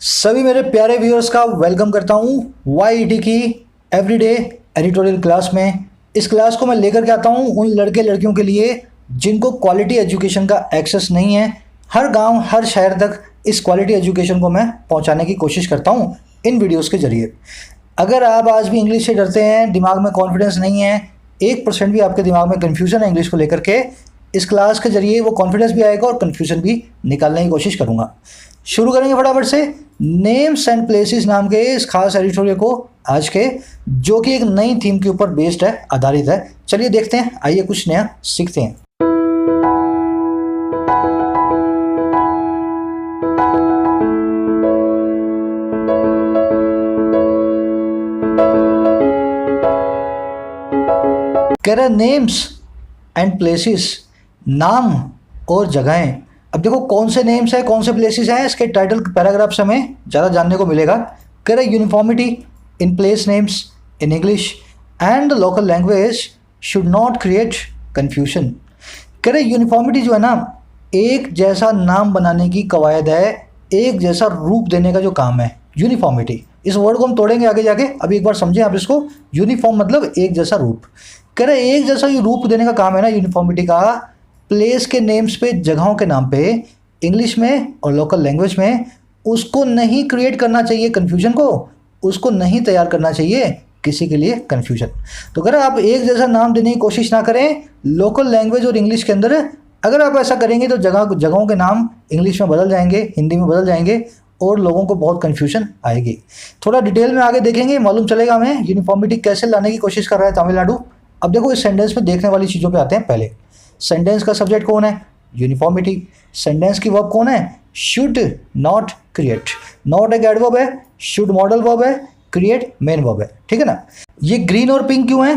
सभी मेरे प्यारे व्यूअर्स का वेलकम करता हूँ YET की एवरीडे एडिटोरियल क्लास में। इस क्लास को मैं लेकर के आता हूँ उन लड़के लड़कियों के लिए जिनको क्वालिटी एजुकेशन का एक्सेस नहीं है। हर गांव हर शहर तक इस क्वालिटी एजुकेशन को मैं पहुँचाने की कोशिश करता हूँ इन वीडियोज़ के ज़रिए। अगर आप आज भी इंग्लिश से डरते हैं, दिमाग में कॉन्फिडेंस नहीं है, 1% भी आपके दिमाग में कन्फ्यूज़न है इंग्लिश को लेकर के, इस क्लास के ज़रिए वो कॉन्फिडेंस भी आएगा और कन्फ्यूज़न भी निकालने की कोशिश करूँगा। शुरू करेंगे फटाफट से नेम्स एंड प्लेसेस नाम के इस खास एडिटोरियल को आज के, जो कि एक नई थीम के ऊपर बेस्ड है, आधारित है। चलिए देखते हैं, आइए कुछ नया सीखते हैं। कह रहा नेम्स एंड प्लेसेस, नाम और जगहें। अब देखो कौन से नेम्स है कौन से प्लेसेस हैं, इसके टाइटल पैराग्राफ से हमें ज़्यादा जानने को मिलेगा। कह रहा uniformity in place names in English and the local language should not create confusion. कह रहे यूनिफॉर्मिटी जो है ना, एक जैसा नाम बनाने की कवायद है, एक जैसा रूप देने का जो काम है यूनिफॉर्मिटी। इस वर्ड को हम तोड़ेंगे आगे जाके, अभी एक बार समझें आप इसको। यूनिफॉर्म मतलब एक जैसा रूप। कह रहे एक जैसा ये रूप देने का काम है ना यूनिफॉर्मिटी का, प्लेस के नेम्स पे, जगहों के नाम पे, इंग्लिश में और लोकल लैंग्वेज में, उसको नहीं क्रिएट करना चाहिए कन्फ्यूजन को, उसको नहीं तैयार करना चाहिए किसी के लिए कन्फ्यूजन। तो अगर आप एक जैसा नाम देने की कोशिश ना करें लोकल लैंग्वेज और इंग्लिश के अंदर, अगर आप ऐसा करेंगे तो जगहों के नाम इंग्लिश में बदल जाएंगे, हिंदी में बदल जाएंगे और लोगों को बहुत कन्फ्यूजन आएगी। थोड़ा डिटेल में आगे देखेंगे, मालूम चलेगा हमें यूनिफॉर्मिटी कैसे लाने की कोशिश कर रहा है तमिलनाडु। अब देखो इस सेंटेंस में देखने वाली चीज़ों पे आते हैं। पहले सेंटेंस का सब्जेक्ट कौन है? यूनिफॉर्मिटी। सेंटेंस की वर्ब कौन है? Should not create. नॉट एक एडवर्ब है, शुड मॉडल वर्ब है, क्रिएट मेन वर्ब है, ठीक है ना। ये ग्रीन और पिंक क्यों है?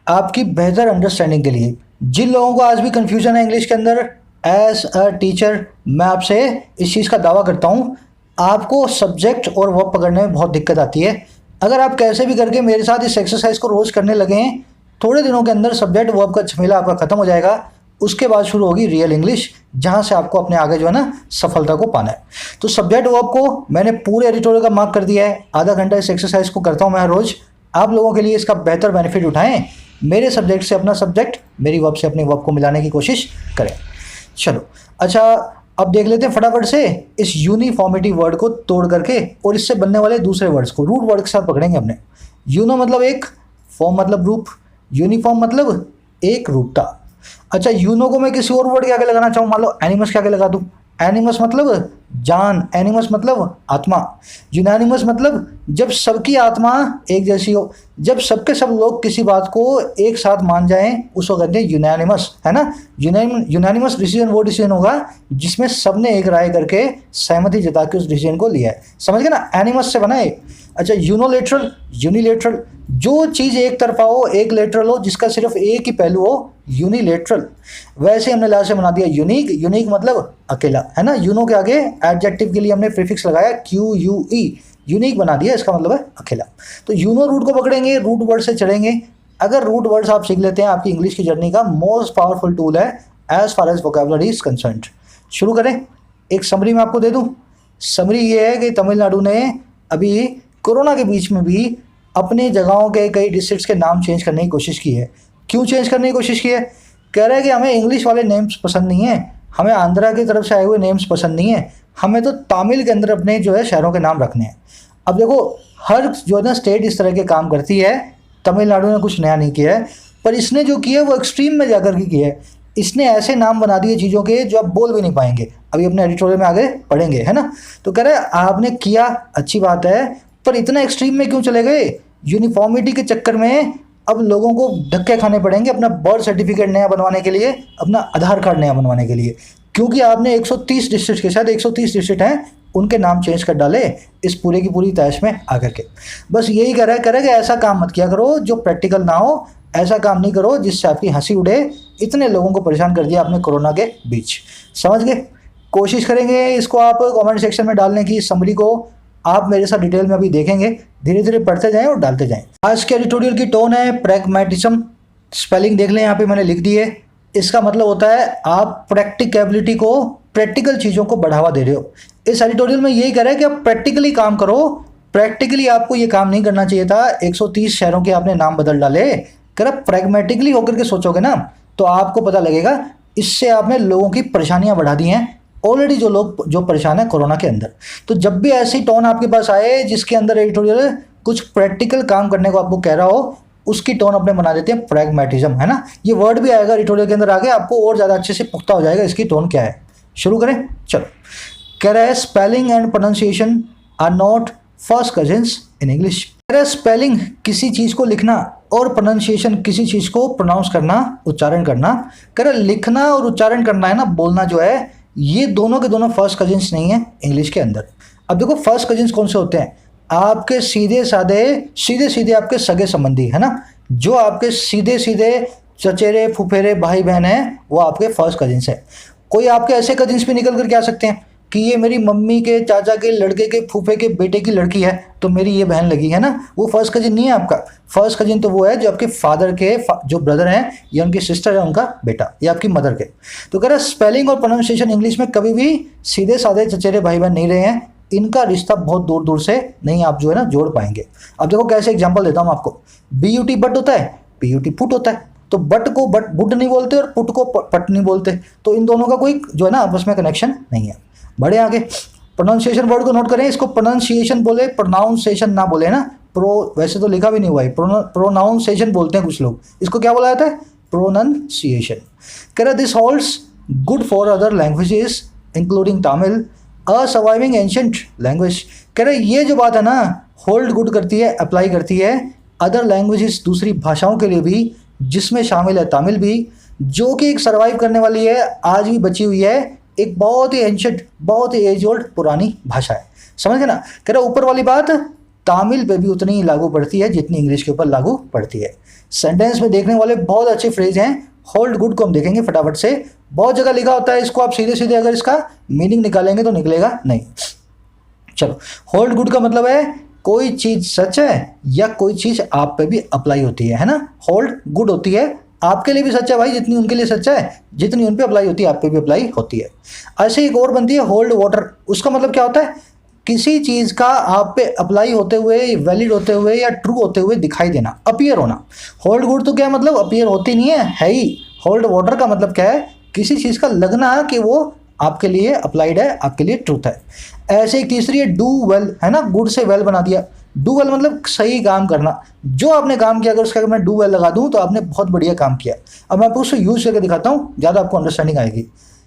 आपकी बेहतर अंडरस्टैंडिंग के लिए। जिन लोगों को आज भी कंफ्यूजन है इंग्लिश के अंदर, एज अ टीचर मैं आपसे इस चीज़ का दावा करता हूँ, आपको सब्जेक्ट और वर्ब पकड़ने में बहुत दिक्कत आती है। अगर आप कैसे भी करके मेरे साथ इस एक्सरसाइज को रोज़ करने लगें, थोड़े दिनों के अंदर सब्जेक्ट वर्ब का झमेला आपका खत्म हो जाएगा। उसके बाद शुरू होगी रियल इंग्लिश, जहां से आपको अपने आगे जो है ना सफलता को पाना है। तो सब्जेक्ट वर्ब को मैंने पूरे एडिटोरियल का मार्क कर दिया है। आधा घंटा इस एक्सरसाइज को करता हूं मैं रोज। आप लोगों के लिए इसका बेहतर बेनिफिट उठाएं, मेरे सब्जेक्ट से अपना सब्जेक्ट, मेरी वर्ब से अपनी वर्ब को मिलाने की कोशिश करें। चलो अच्छा, अब देख लेते हैं फटाफट से इस यूनिफॉर्मिटी वर्ड को तोड़ करके और इससे बनने वाले दूसरे वर्ड्स को रूट वर्ड के साथ पकड़ेंगे अपने। यूनो मतलब एक, फॉर्म मतलब रूप, यूनिफॉर्म मतलब एक रूपता। अच्छा, यूनो को मैं किसी और वर्ड के आगे लगाना चाहूँ, मान लो एनिमस के आगे लगा दूँ। एनिमस मतलब जान, एनिमस मतलब आत्मा। यूनानिमस मतलब जब सबकी आत्मा एक जैसी हो, जब सबके सब लोग किसी बात को एक साथ मान जाएं, उसको कहते हैं यूनानिमस, है ना। यूनानिमस डिसीजन वो डिसीजन होगा जिसमें सबने एक राय करके सहमति जता के उस डिसीजन को लिया है। समझ गए ना, एनिमस से बना है। अच्छा, यूनोलेटरल, यूनिलेटरल, जो चीज़ एक तरफा हो, एक लेटरल हो, जिसका सिर्फ एक ही पहलू हो, यूनिलेटरल। वैसे हमने लास्ट से बना दिया यूनिक। यूनिक मतलब अकेला, है ना। यूनो के आगे एडजेक्टिव के लिए हमने प्रीफिक्स लगाया QUE, यूनिक बना दिया, इसका मतलब है अकेला। तो यूनो रूट को पकड़ेंगे, रूट वर्ड से चढ़ेंगे। अगर रूट वर्ड्स आप सीख लेते हैं, आपकी इंग्लिश की जर्नी का मोस्ट पावरफुल टूल है as far as vocabulary is concerned. शुरू करें, एक समरी में आपको दे दूं। समरी ये है कि तमिलनाडु ने अभी कोरोना के बीच में भी अपने जगहों के कई डिस्ट्रिक्ट्स के नाम चेंज करने की कोशिश की है। क्यों चेंज करने की कोशिश की है? कह रहा है कि हमें इंग्लिश वाले नेम्स पसंद नहीं है, हमें आंध्रा की तरफ से आए हुए नेम्स पसंद नहीं है, हमें तो तमिल के अंदर अपने जो है शहरों के नाम रखने हैं। अब देखो हर जो है ना स्टेट इस तरह के काम करती है। तमिलनाडु ने कुछ नया नहीं किया है, पर इसने जो किया है वो एक्सट्रीम में जाकर के किया है। इसने ऐसे नाम बना दिए चीज़ों के जो आप बोल भी नहीं पाएंगे। अभी अपने एडिटोरियल में आगे पढ़ेंगे, है ना। तो कह रहे हैं आपने किया, अच्छी बात है, पर इतना एक्सट्रीम में क्यों चले गए? यूनिफॉर्मिटी के चक्कर में अब लोगों को धक्के खाने पड़ेंगे अपना बर्थ सर्टिफिकेट नया बनवाने के लिए, अपना आधार कार्ड नया बनवाने के लिए, क्योंकि आपने 130 डिस्ट्रिक्ट के साथ 130 डिस्ट्रिक्ट हैं, उनके नाम चेंज कर डाले इस पूरे की पूरी तैश में आकर के। बस यही कह रहा है कि ऐसा काम मत किया करो जो प्रैक्टिकल ना हो, ऐसा काम नहीं करो जिससे आपकी हंसी उड़े। इतने लोगों को परेशान कर दिया आपने कोरोना के बीच। समझ गए? कोशिश करेंगे इसको आप कमेंट सेक्शन में डालने की। समरी को आप मेरे साथ डिटेल में अभी देखेंगे, धीरे धीरे पढ़ते जाएं और डालते जाएं। आज के एडिटोरियल की टोन है प्रैग्मैटिज्म। स्पेलिंग देख लें, यहाँ पे मैंने लिख दी है। इसका मतलब होता है आप प्रैक्टिकबिलिटी को, प्रैक्टिकल चीज़ों को बढ़ावा दे रहे हो। इस एडिटोरियल में यही कह रहा है कि आप प्रैक्टिकली काम करो। प्रैक्टिकली आपको ये काम नहीं करना चाहिए था, 130 शहरों के आपने नाम बदल डाले। कह रहा प्रैग्मेटिकली होकर के सोचोगे ना तो आपको पता लगेगा इससे आपने लोगों की परेशानियां बढ़ा दी हैं, ऑलरेडी जो लोग जो परेशान है कोरोना के अंदर। तो जब भी ऐसी टोन आपके पास आए जिसके अंदर एडिटोरियल कुछ प्रैक्टिकल काम करने को आपको कह रहा हो, उसकी टोन अपने बना देते हैं प्रैग्मेटिज्म, है ना। ये वर्ड भी आएगा एडिटोरियल के अंदर आगे, आपको और ज़्यादा अच्छे से पुख्ता हो जाएगा इसकी टोन क्या है। शुरू करें, चलो। कह रहा है spelling and pronunciation are not first cousins in English. कह रहा है स्पेलिंग किसी चीज़ को लिखना और प्रोनाउंसिएशन किसी चीज़ को प्रोनाउंस करना, उच्चारण करना। कह रहा है लिखना और उच्चारण करना है ना, बोलना जो है, ये दोनों के दोनों फर्स्ट कजिन्स नहीं है इंग्लिश के अंदर। अब देखो फर्स्ट कजिन्स कौन से होते हैं, आपके सीधे सीधे आपके सगे संबंधी, है ना। जो आपके सीधे सीधे चचेरे फुफेरे भाई बहन हैं वो आपके फर्स्ट कजिन्स हैं। कोई आपके ऐसे कजिन्स भी निकल करके आ सकते हैं कि ये मेरी मम्मी के चाचा के लड़के के फूफे के बेटे की लड़की है तो मेरी ये बहन लगी, है ना। वो फर्स्ट कजिन नहीं है आपका। फर्स्ट कजिन तो वो है जो आपके फादर के जो ब्रदर हैं या उनकी सिस्टर है उनका बेटा या आपकी मदर के। तो कह रहा है स्पेलिंग और प्रोनाउंसिएशन इंग्लिश में कभी भी सीधे साधे चचेरे भाई बहन नहीं रहे हैं, इनका रिश्ता बहुत दूर दूर से नहीं आप जो है ना जोड़ पाएंगे। अब देखो कैसे एग्जाम्पल देता हूँ आपको। BUT बट होता है, PUT पुट होता है। तो बट को बुट नहीं बोलते और पुट को पट नहीं बोलते, तो इन दोनों का कोई जो है ना आपस में कनेक्शन नहीं है। बड़े आगे प्रोनाउंसिएशन वर्ड को नोट करें, इसको प्रोनाउंसिएशन बोले, प्रोनाउंसिएशन ना बोले ना। वैसे तो लिखा भी नहीं हुआ है, प्रोनाउंसिएशन बोलते हैं कुछ लोग, इसको क्या बोला जाता है, प्रोनाउंसिएशन। कह रहा this holds good for other languages including Tamil, a surviving ancient language. कह रहे ये जो बात है ना होल्ड गुड करती है, अप्लाई करती है अदर लैंग्वेजेस दूसरी भाषाओं के लिए भी, जिसमें शामिल है तमिल भी, जो कि एक सर्वाइव करने वाली है, आज भी बची हुई है, एक बहुत ही एंशिएंट बहुत ही एज ओल्ड पुरानी भाषा है। समझ गए ना। कह रहा ऊपर वाली बात तमिल पे भी उतनी ही लागू पड़ती है जितनी इंग्लिश के ऊपर लागू पड़ती है। सेंटेंस में देखने वाले बहुत अच्छे फ्रेज हैं। होल्ड गुड को हम देखेंगे फटाफट से, बहुत जगह लिखा होता है, इसको आप सीधे सीधे अगर इसका मीनिंग निकालेंगे तो निकलेगा नहीं। चलो, होल्ड गुड का मतलब है कोई चीज सच है या कोई चीज आप पे भी अप्लाई होती है ना। होल्ड गुड होती है आपके लिए भी सच है भाई, जितनी उनके लिए सच है, जितनी उन पे अप्लाई होती है आप पे भी अप्लाई होती है। ऐसे एक और बनती है होल्ड वाटर। उसका मतलब क्या होता है, किसी चीज का आप पे अप्लाई होते हुए, वैलिड होते हुए या ट्रू होते हुए दिखाई देना, अपीयर होना। होल्ड गुड तो क्या मतलब अपीयर होती नहीं है ही। होल्ड वाटर का मतलब क्या है, किसी चीज का लगना कि वो आपके लिए अप्लाइड है, आपके लिए ट्रूथ है। ऐसे एक तीसरी है डू वेल, है ना, गुड से वेल बना दिया। डू वेल मतलब सही काम करना, जो आपने काम किया अगर उसका मैं डू वेल लगा दूं तो आपने बहुत बढ़िया काम किया। अब मैं आपको उसको यूज करके दिखाता हूं, ज़्यादा आपको अंडरस्टैंडिंग आएगी।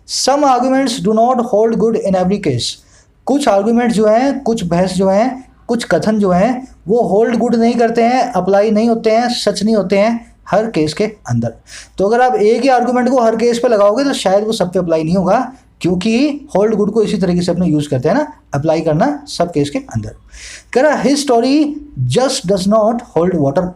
Some arguments do not hold good in every case. कुछ आर्ग्यूमेंट्स जो हैं, कुछ बहस जो हैं, कुछ कथन जो हैं वो होल्ड गुड नहीं करते हैं, अप्लाई नहीं होते हैं, सच नहीं होते हैं हर केस के अंदर। तो अगर आप एक ही आर्गूमेंट को हर केस पे लगाओगे तो शायद वो सब पे अप्लाई नहीं होगा, क्योंकि होल्ड गुड को इसी तरीके से अपने यूज करते हैं ना, अप्लाई करना सब केस के अंदर। कह रहा his story just does not hold water.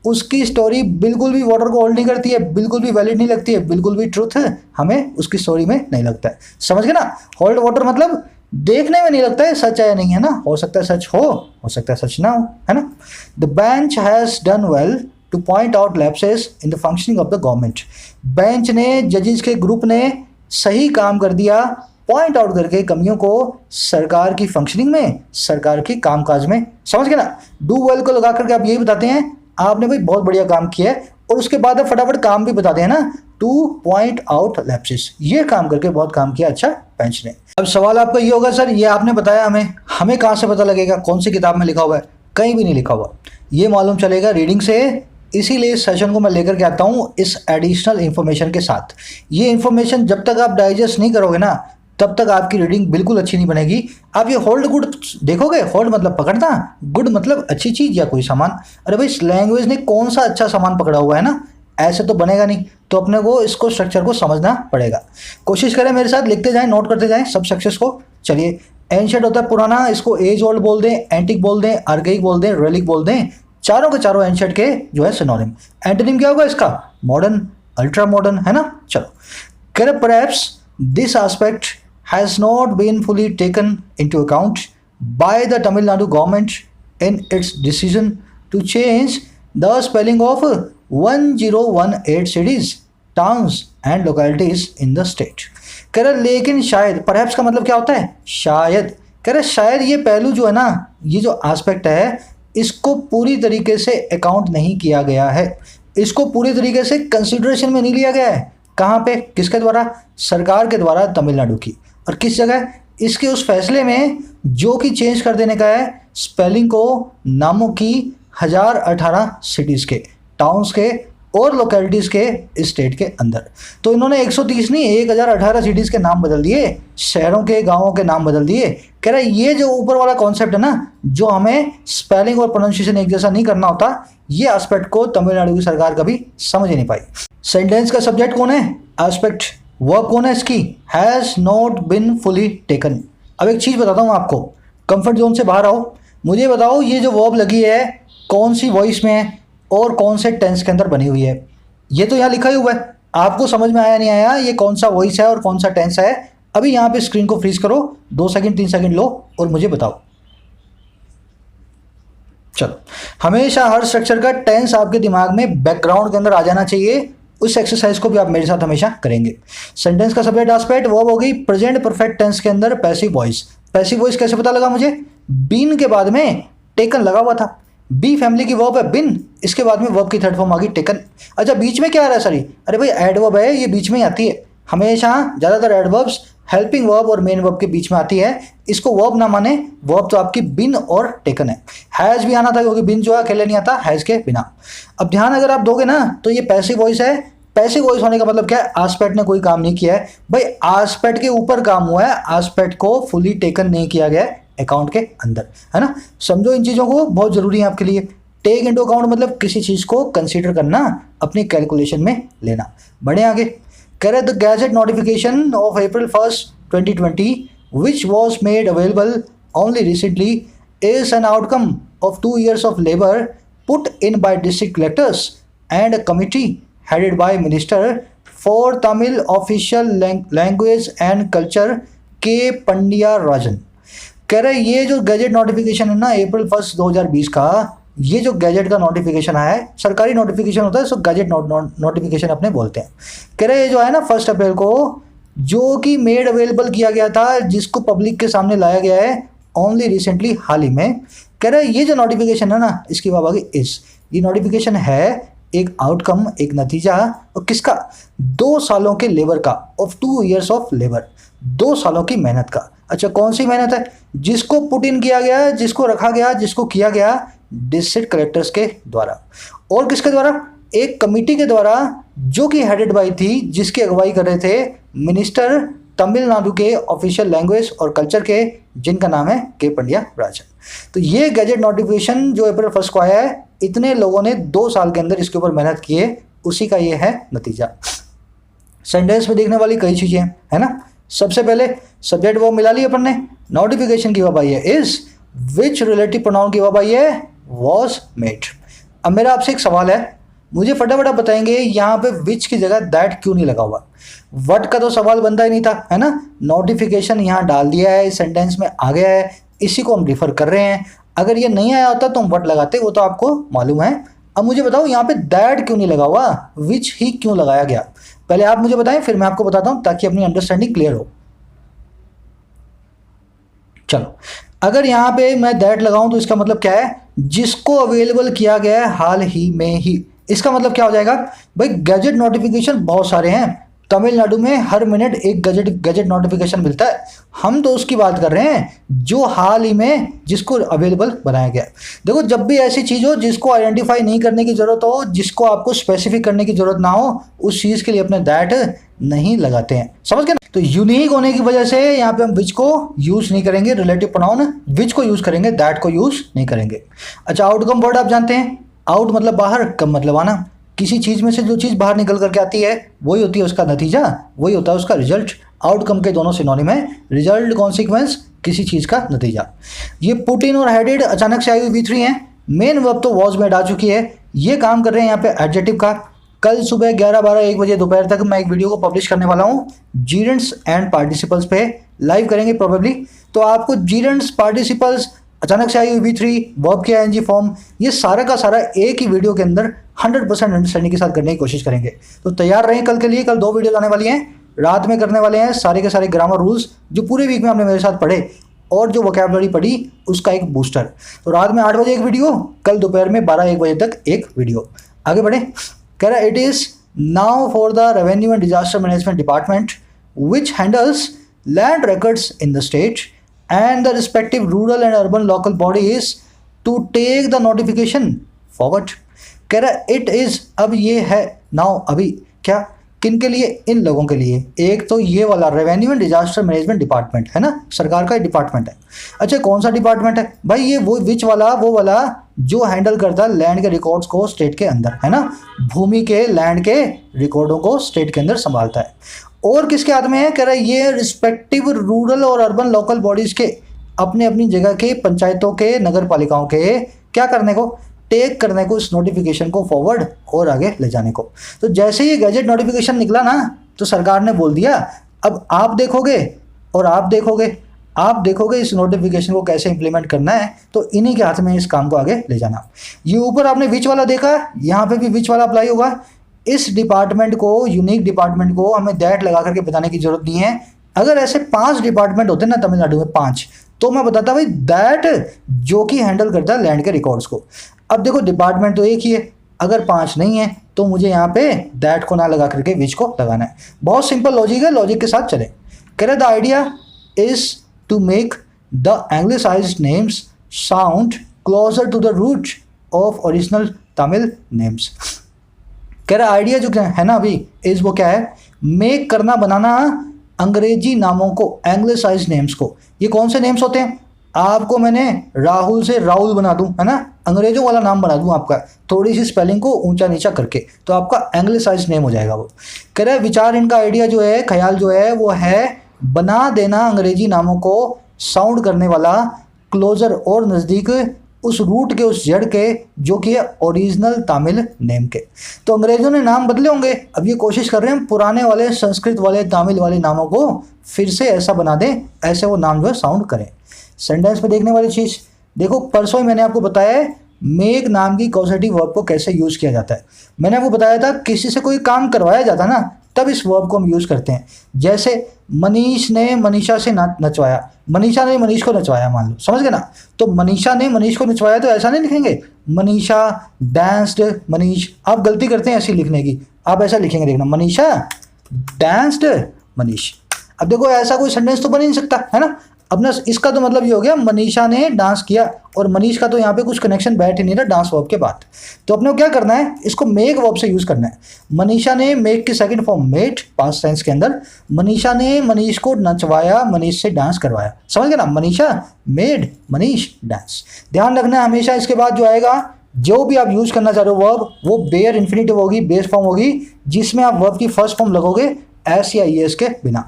उसकी स्टोरी बिल्कुल भी वाटर को होल्ड नहीं करती है, बिल्कुल भी वैलिड नहीं लगती है, बिल्कुल भी ट्रूथ हमें उसकी स्टोरी में नहीं लगता है। समझ गए ना। होल्ड वाटर मतलब देखने में नहीं लगता है सच है या नहीं, है ना। हो सकता है सच हो सकता है सच ना हो, है ना। The bench has done well two point out lapses in the functioning of the government. Bench ने, जजेस के ग्रुप ने सही काम कर दिया, पॉइंट आउट करके कमियों को सरकार की फंक्शनिंग में, सरकार की कामकाज में। समझ गए ना। डू वेल को लगा करके आप यही बताते हैं आपने भाई बहुत बढ़िया काम किया है, और उसके बाद आप फटाफट काम भी बताते हैं ना, टू पॉइंट आउट लैप्सेस, ये काम करके बहुत काम किया अच्छा बेंच ने। अब सवाल आपका ये होगा सर ये आपने बताया हमें कहाँ से पता लगेगा, कौन सी किताब में लिखा हुआ है। कहीं भी नहीं लिखा हुआ, ये मालूम चलेगा रीडिंग से। इसीलिए इस सेशन को मैं लेकर के आता हूँ इस एडिशनल इन्फॉर्मेशन के साथ। ये इन्फॉर्मेशन जब तक आप डाइजेस्ट नहीं करोगे ना तब तक आपकी रीडिंग बिल्कुल अच्छी नहीं बनेगी। आप ये होल्ड गुड देखोगे, होल्ड मतलब पकड़ना, गुड मतलब अच्छी चीज़ या कोई सामान। अरे भाई इस लैंग्वेज ने कौन सा अच्छा सामान पकड़ा हुआ है ना, ऐसे तो बनेगा नहीं। तो अपने को इसको स्ट्रक्चर को समझना पड़ेगा। कोशिश करें मेरे साथ, लिखते जाएं, नोट करते जाएं सब स्ट्रक्चर्स को। चलिए, एंशिएंट होता है पुराना, इसको एज ओल्ड बोल दें, एंटिक बोल दें, आर्काइक बोल दें, रेलिक बोल दें। चारों के चारों एंशिएंट के जो है सिनोनिम। एंटोनिम क्या होगा इसका, मॉडर्न, अल्ट्रा मॉडर्न, है ना। चलो, कह रहे perhaps this aspect has not been fully taken into account by the Tamil Nadu government in its decision to change the spelling of 1018 cities, towns and localities in the state. कह रहे लेकिन शायद, perhaps का मतलब क्या होता है शायद, कह रहे शायद ये पहलू जो है ना, ये जो एस्पेक्ट है, इसको पूरी तरीके से अकाउंट नहीं किया गया है, इसको पूरी तरीके से कंसिडरेशन में नहीं लिया गया है। कहाँ पे, किसके द्वारा? सरकार के द्वारा तमिलनाडु की। और किस जगह? इसके उस फैसले में जो कि चेंज कर देने का है स्पेलिंग को नामों की 1018 सिटीज़ के, टाउन्स के और लोकेलिटीज़ के स्टेट के अंदर। तो इन्होंने 130 नहीं 1018 सिटीज़ के नाम बदल दिए, शहरों के गांवों के नाम बदल दिए। कह रहा है ये जो ऊपर वाला कॉन्सेप्ट है ना, जो हमें स्पेलिंग और प्रोनाउंसिएशन एक जैसा नहीं करना होता, ये एस्पेक्ट को तमिलनाडु की सरकार कभी समझ ही नहीं पाई। सेंटेंस का सब्जेक्ट कौन है? एस्पेक्ट। वर्ब कौन है इसकी? Has not been fully taken. अब एक चीज़ बताता हूँ आपको, कंफर्ट जोन से बाहर आओ, मुझे बताओ ये जो वर्ब लगी है कौन सी वॉइस में है और कौन से टेंस के अंदर बनी हुई है। ये तो यहाँ लिखा ही हुआ है, आपको समझ में आया नहीं आया ये कौन सा वॉइस है और कौन सा टेंस है? अभी यहाँ पे स्क्रीन को फ्रीज करो, 2 सेकंड 3 सेकंड लो और मुझे बताओ। चलो, हमेशा हर स्ट्रक्चर का टेंस आपके दिमाग में बैकग्राउंड के अंदर आ जाना चाहिए। उस एक्सरसाइज को भी आप मेरे साथ हमेशा करेंगे। सेंटेंस का सब्जेक्ट एस्पेक्ट वर्ब हो गई, प्रेजेंट परफेक्ट टेंस के अंदर पैसिव वॉइस। पैसिव वॉइस कैसे पता लगा मुझे? बीन के बाद में टेकन लगा हुआ था, बी फैमिली की वर्ब है बिन, इसके बाद में वर्ब की थर्ड फॉर्म आ गई टेकन। अच्छा, बीच में क्या आ रहा है? सॉरी, अरे भाई एडवर्ब है, ये बीच में ही आती है हमेशा, ज़्यादातर एडवर्ब्स हेल्पिंग वर्ब और मेन वर्ब के बीच में आती है। इसको वर्ब ना माने, वर्ब तो आपकी बिन और टेकन है। हैज़ भी आना था क्योंकि बिन जो है अकेले नहीं आता हैज़ के बिना। अब ध्यान अगर आप दोगे ना तो ये पैसिव वॉइस है। पैसिव वॉइस होने का मतलब क्या है? एस्पेक्ट ने कोई काम नहीं किया है भाई, एस्पेक्ट के ऊपर काम हुआ है, एस्पेक्ट को फुली टेकन नहीं किया गया है अकाउंट के अंदर, है ना। समझो इन चीज़ों को, बहुत ज़रूरी है आपके लिए। टेक इनटू अकाउंट मतलब किसी चीज़ को कंसीडर करना, अपनी कैलकुलेशन में लेना। बढ़े आगे। कह रहे the gazette notification of April 1st 2020 which was made available only recently is an outcome of 2 years of labor put in by district collectors and a committee headed by Minister for Tamil Official Language and Culture K. Pandya Rajan। कह रहे ये जो gadget notification है ना April 1st 2020 का, ये जो gadget का नोटिफिकेशन आया है, सरकारी नोटिफिकेशन होता है, सो गैजेट नोटिफिकेशन अपने बोलते हैं। कह रहे ये जो है ना 1 अप्रैल को जो कि मेड अवेलेबल किया गया था, जिसको पब्लिक के सामने लाया गया है ओनली रिसेंटली, हाल ही में। कह रहे ये जो नोटिफिकेशन है ना, इसकी बात आगे ये नोटिफिकेशन है एक आउटकम, एक नतीजा, और किसका? 2 सालों के लेबर का, ऑफ 2 years ऑफ लेबर, 2 सालों की मेहनत का। अच्छा, कौन सी मेहनत है? जिसको पुट इन किया गया, जिसको रखा गया, जिसको किया गया डिस्ट्रिक्ट कलेक्टर्स के द्वारा। और किसके द्वारा? एक कमिटी के द्वारा, जो कि हेडेड बाई थी, जिसकी अगुवाई कर रहे थे मिनिस्टर तमिलनाडु के ऑफिशियल लैंग्वेज और कल्चर के, जिनका नाम है के पंड्या राजन। तो ये गैजेट नोटिफिकेशन जो April 1st को आया है, इतने लोगों ने 2 साल के अंदर इसके ऊपर मेहनत की है, उसी का ये है नतीजा। सेंटेंस में देखने वाली कई चीज़ें हैं, है ना। सबसे पहले सब्जेक्ट वर्ब मिला ली अपन ने, नोटिफिकेशन की वर्ब आई है इज, विच रिलेटिव प्रोनाउन की वर्ब आई है वॉज मेड। अब मेरा आपसे एक सवाल है, मुझे फटाफट बताएंगे यहाँ पे विच की जगह दैट क्यों नहीं लगा हुआ? वट का तो सवाल बनता ही नहीं था, है ना। नोटिफिकेशन यहाँ डाल दिया है, सेंटेंस में आ गया है, इसी को हम रिफर कर रहे हैं। अगर ये नहीं आया होता तो हम वट लगाते, वो तो आपको मालूम है। अब मुझे बताओ यहाँ पे दैट क्यों नहीं लगा हुआ, विच ही क्यों लगाया गया? पहले आप मुझे बताएं, फिर मैं आपको बताता हूं, ताकि अपनी अंडरस्टैंडिंग क्लियर हो। चलो, अगर यहाँ पे मैं दैट लगाऊं तो इसका मतलब क्या है? जिसको अवेलेबल किया गया है हाल ही में ही। इसका मतलब क्या हो जाएगा भाई? गैजेट नोटिफिकेशन बहुत सारे हैं, तमिलनाडु में हर मिनट एक गैजेट नोटिफिकेशन मिलता है। हम तो उसकी बात कर रहे हैं जो हाल ही में जिसको अवेलेबल बनाया गया। देखो, जब भी ऐसी चीज़ हो जिसको आइडेंटिफाई नहीं करने की ज़रूरत हो, जिसको आपको स्पेसिफिक करने की ज़रूरत ना हो, उस चीज़ के लिए अपने दैट नहीं लगाते हैं, समझ गए ना। तो यूनिक होने की वजह से यहाँ पे हम विच को यूज़ नहीं करेंगे, रिलेटिव प्रोनाउन विच को यूज़ करेंगे, दैट को यूज़ नहीं करेंगे। अच्छा, आउटकम वर्ड आप जानते हैं, आउट मतलब बाहर, कम मतलब आना। किसी चीज़ में से जो चीज़ बाहर निकल करके आती है वही होती है उसका नतीजा, वही होता है उसका रिजल्ट। आउटकम के दोनों सिनोनिम है, रिजल्ट कॉन्सिक्वेंस, किसी चीज़ का नतीजा। ये पुट इन और हेडेड अचानक से आई हुई V3 है। मेन वर्ब तो वॉज मेड आ चुकी है, ये काम कर रहे हैं यहाँ पे एडजेक्टिव का। कल सुबह 11, 12, 1 बजे दोपहर तक मैं एक वीडियो को पब्लिश करने वाला हूँ जीरेंट्स एंड पार्टिसिपल्स पे, लाइव करेंगे प्रोबेबली। तो आपको जीरेंट्स, पार्टिसिपल्स, अचानक से आई हुई V3, वर्ब की ING फॉर्म, ये सारा का सारा एक ही वीडियो के अंदर 100% अंडरस्टैंडिंग के साथ करने की कोशिश करेंगे। तो तैयार रहें कल के लिए। कल 2 वीडियो आने वाली हैं, रात में करने वाले हैं सारे के सारे ग्रामर रूल्स जो पूरे वीक में आपने मेरे साथ पढ़े, और जो वोकैबुलरी पढ़ी उसका एक बूस्टर। तो रात में 8 बजे एक वीडियो, कल दोपहर में 12-1 बजे तक एक वीडियो। आगे बढ़े, कह रहा है it is now for the revenue and disaster management department which handles land records in the state and the respective rural and urban local bodies to take the notification forward. कह रहा है it is, अब ये है now, अभी क्या, किन के लिए, इन लोगों के लिए। एक तो ये वाला revenue and disaster management department है ना, सरकार का डिपार्टमेंट है। अच्छा कौन सा डिपार्टमेंट है भाई, ये वो विच वाला, वो वाला जो हैंडल करता है लैंड के रिकॉर्ड्स को स्टेट के अंदर, है ना, भूमि के लैंड के रिकॉर्डों को स्टेट के अंदर संभालता है। और किसके हाथ में है, कह रहा है ये रिस्पेक्टिव रूरल और अर्बन लोकल बॉडीज के, अपने अपनी जगह के पंचायतों के, नगर पालिकाओं के क्या करने को, टेक करने को, इस नोटिफिकेशन को फॉरवर्ड और आगे ले जाने को। तो जैसे ही गैजेट नोटिफिकेशन निकला ना तो सरकार ने बोल दिया अब आप देखोगे और आप देखोगे इस नोटिफिकेशन को कैसे इंप्लीमेंट करना है, तो इन्हीं के हाथ में इस काम को आगे ले जाना। ये ऊपर आपने विच वाला देखा, यहाँ पे भी विच वाला अप्लाई होगा। इस डिपार्टमेंट को, यूनिक डिपार्टमेंट को हमें दैट लगा करके बताने की जरूरत नहीं है। अगर ऐसे 5 डिपार्टमेंट होते ना तमिलनाडु में, 5, तो मैं बताता भाई दैट जो कि हैंडल करता है लैंड के रिकॉर्ड्स को। अब देखो डिपार्टमेंट तो एक ही है, अगर 5 नहीं है तो मुझे यहाँ पे दैट को ना लगा करके विच को लगाना है। बहुत सिंपल लॉजिक है, लॉजिक के साथ चले। कह रहे the idea is to make the anglicised names sound closer to the root of original Tamil names. कह रहा आइडिया जो है ना अभी इज, वो क्या है, मेक करना, बनाना अंग्रेजी नामों को, एंग्लिसाइज्ड नेम्स को। ये कौन से नेम्स होते हैं, आपको मैंने राहुल से राहुल बना दूं, है ना, अंग्रेजों वाला नाम बना दूं आपका, थोड़ी सी स्पेलिंग को ऊंचा नीचा करके, तो आपका एंग्लिसाइज्ड नेम हो जाएगा वो। कह रहे विचार, इनका आइडिया जो है, ख्याल जो है, वो है बना देना अंग्रेजी नामों को साउंड करने वाला, क्लोजर और नज़दीक उस रूट के, उस जड़ के जो कि है ओरिजिनल तमिल नेम के। तो अंग्रेजों ने नाम बदले होंगे, अब ये कोशिश कर रहे हैं पुराने वाले संस्कृत वाले तमिल वाले नामों को फिर से ऐसा बना दें, ऐसे वो नाम जो है साउंड करें। सेंटेंस में देखने वाली चीज़ देखो, परसों ही मैंने आपको बताया है मेक नाम की कॉजेटिव वर्ब को कैसे यूज़ किया जाता है। मैंने आपको बताया था किसी से कोई काम करवाया जाता ना तब इस वर्ब को हम यूज़ करते हैं। जैसे मनीष ने मनीषा से नचवाया, मनीषा ने मनीष को नचवाया, मान लो, समझ गए ना, तो मनीषा ने मनीष को नचवाया तो ऐसा नहीं लिखेंगे मनीषा डांस्ड मनीष, आप गलती करते हैं ऐसी लिखने की, आप ऐसा लिखेंगे, देखना मनीषा डांस्ड मनीष। अब देखो ऐसा कोई सेंटेंस तो बन ही नहीं सकता, है ना। अपना इसका तो मतलब ये हो गया मनीषा ने डांस किया, और मनीष का तो यहाँ पे कुछ कनेक्शन बैठ ही नहीं रहा डांस वर्ब के बाद। तो अपने को क्या करना है, इसको मेक वर्ब से यूज़ करना है। मनीषा ने, मेक की second form made, past tense के अंदर, मनीषा ने मनीष को नचवाया, मनीष से डांस करवाया, समझ गए ना, मनीषा मेड मनीष डांस। ध्यान रखना है हमेशा इसके बाद जो आएगा, जो भी आप यूज़ करना चाह रहे हो वर्ब, वो बेयर इन्फिनिटिव होगी, बेस फॉर्म होगी, जिसमें आप वर्ब की फर्स्ट फॉर्म लगोगे एस या ईएस के बिना।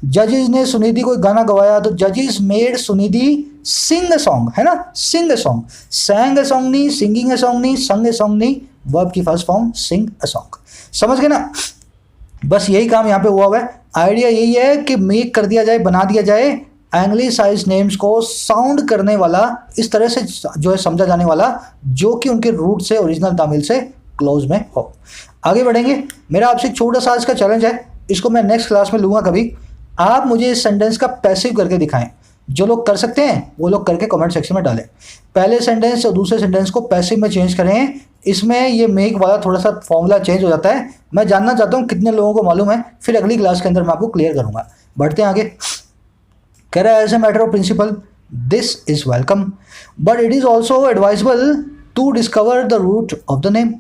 जजेस ने सुनिधि को गाना गवाया, तो जजेस made Sunidhi sing a song, है ना, sing a song, sang a song नहीं, सिंगिंग ए सॉन्ग नहीं, संग ए सॉन्ग नहीं, वर्ब की first form sing a song, समझ गए ना। बस यही काम यहाँ पे हुआ है। आइडिया यही है कि मेक कर दिया जाए, बना दिया जाए एंग्लिसाइज्ड नेम्स को साउंड करने वाला, इस तरह से जो है समझा जाने वाला, जो कि उनके रूट से, ओरिजिनल तमिल से क्लोज में हो। आगे बढ़ेंगे, मेरा आपसे छोटा सा इसका चैलेंज है, इसको मैं नेक्स्ट क्लास में लूँगा कभी। आप मुझे इस सेंटेंस का पैसिव करके दिखाएं, जो लोग कर सकते हैं वो लोग करके कमेंट सेक्शन में डालें। पहले सेंटेंस और दूसरे सेंटेंस को पैसिव में चेंज करें, इसमें ये मेक वाला थोड़ा सा फॉर्मूला चेंज हो जाता है। मैं जानना चाहता हूँ कितने लोगों को मालूम है, फिर अगली क्लास के अंदर मैं आपको क्लियर करूँगा। बढ़ते हैं आगे। कह रहा है as a matter of principle this is welcome but it is also advisable to discover the root of the name.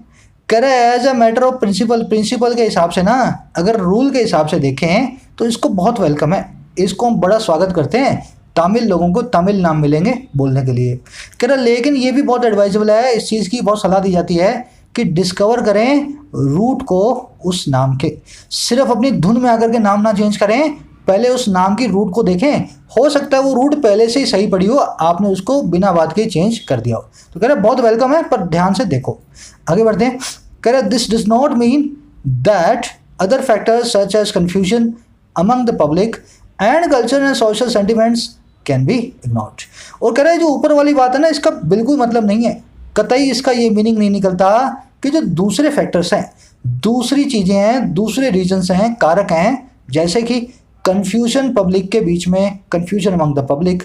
कह रहे हैं as a matter of principle, principle के हिसाब से ना, अगर रूल के हिसाब से देखें तो इसको बहुत वेलकम है, इसको हम बड़ा स्वागत करते हैं। तमिल लोगों को तमिल नाम मिलेंगे बोलने के लिए। कह रहे लेकिन ये भी बहुत एडवाइजेबल है, इस चीज़ की बहुत सलाह दी जाती है कि डिस्कवर करें रूट को उस नाम के, सिर्फ अपनी धुन में आकर के नाम ना चेंज करें, पहले उस नाम की रूट को देखें। हो सकता है वो रूट पहले से ही सही पड़ी हो, आपने उसको बिना बात के चेंज कर दिया हो। तो कह रहे बहुत वेलकम है, पर ध्यान से देखो। आगे बढ़ते हैं। कह रहे this does not mean that other factors such as confusion among the public and culture and social sentiments can be ignored. और कह रहे जो ऊपर वाली बात है ना, इसका बिल्कुल मतलब नहीं है, कतई इसका ये मीनिंग नहीं निकलता कि जो दूसरे फैक्टर्स हैं, दूसरी चीज़ें हैं, दूसरे रीजन्स हैं, कारक हैं, जैसे कि कन्फ्यूजन पब्लिक के बीच में, कन्फ्यूजन अमंग द पब्लिक,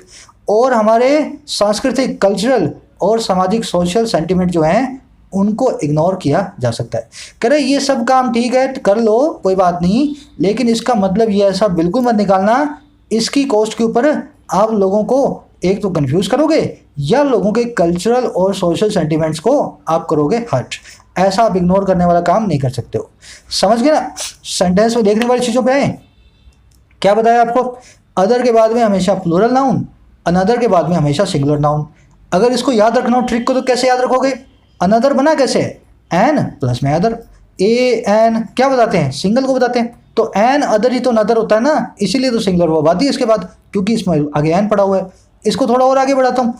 और हमारे सांस्कृतिक, कल्चरल और सामाजिक सोशल सेंटिमेंट जो हैं उनको इग्नोर किया जा सकता है। कह रहे ये सब काम ठीक है कर लो कोई बात नहीं, लेकिन इसका मतलब ये ऐसा बिल्कुल मत निकालना इसकी कॉस्ट के ऊपर आप लोगों को एक तो कंफ्यूज करोगे या लोगों के कल्चरल और सोशल सेंटिमेंट्स को आप करोगे हर्ट। ऐसा आप इग्नोर करने वाला काम नहीं कर सकते हो। समझ गए ना? सेंटेंस में देखने वाली चीज़ों पे आए। क्या बताया आपको? अदर के बाद में हमेशा प्लूरल नाउन, अनदर के बाद में हमेशा सिंगुलर नाउन। अगर इसको याद रखना हो ट्रिक को तो कैसे याद रखोगे? अनदर बना कैसे? एन प्लस में अदर। ए एन क्या बताते हैं? सिंगल को बताते हैं। तो एन अदर ही तो अनदर होता है ना, इसीलिए तो सिंगुलर वर्ब आती है इसके बाद, क्योंकि इसमें आगे एन पड़ा हुआ है। इसको थोड़ा और आगे बढ़ाता हूँ,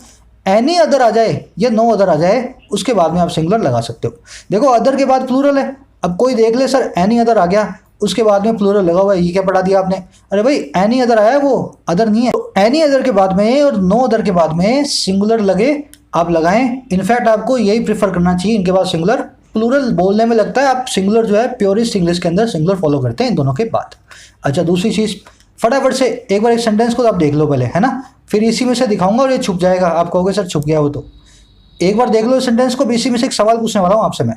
एनी अदर आ जाए या नो अदर आ जाए उसके बाद में आप सिंगुलर लगा सकते हो। देखो अदर के बाद प्लूरल है, अब कोई देख ले सर एनी अदर आ गया उसके बाद में प्लूरल लगा हुआ है, ये क्या पढ़ा दिया आपने? अरे भाई एनी अदर आया, वो अदर नहीं है। तो एनी अदर के बाद में और नो अदर के बाद में सिंगुलर लगे आप लगाएं। इनफैक्ट आपको यही प्रीफर करना चाहिए, इनके बाद सिंगुलर। प्लूरल बोलने में लगता है आप सिंगुलर जो है प्योरिस्ट इंग्लिश के अंदर सिंगुलर फॉलो करते हैं इन दोनों के बाद। अच्छा दूसरी चीज़, फटाफट से एक बार एक सेंटेंस को आप देख लो पहले, है ना, फिर इसी में से दिखाऊंगा और ये छुप जाएगा, आप कहोगे सर छुप गया वो। तो एक बार देख लो इस सेंटेंस को, इसी में से एक सवाल पूछने वाला हूँ आपसे मैं।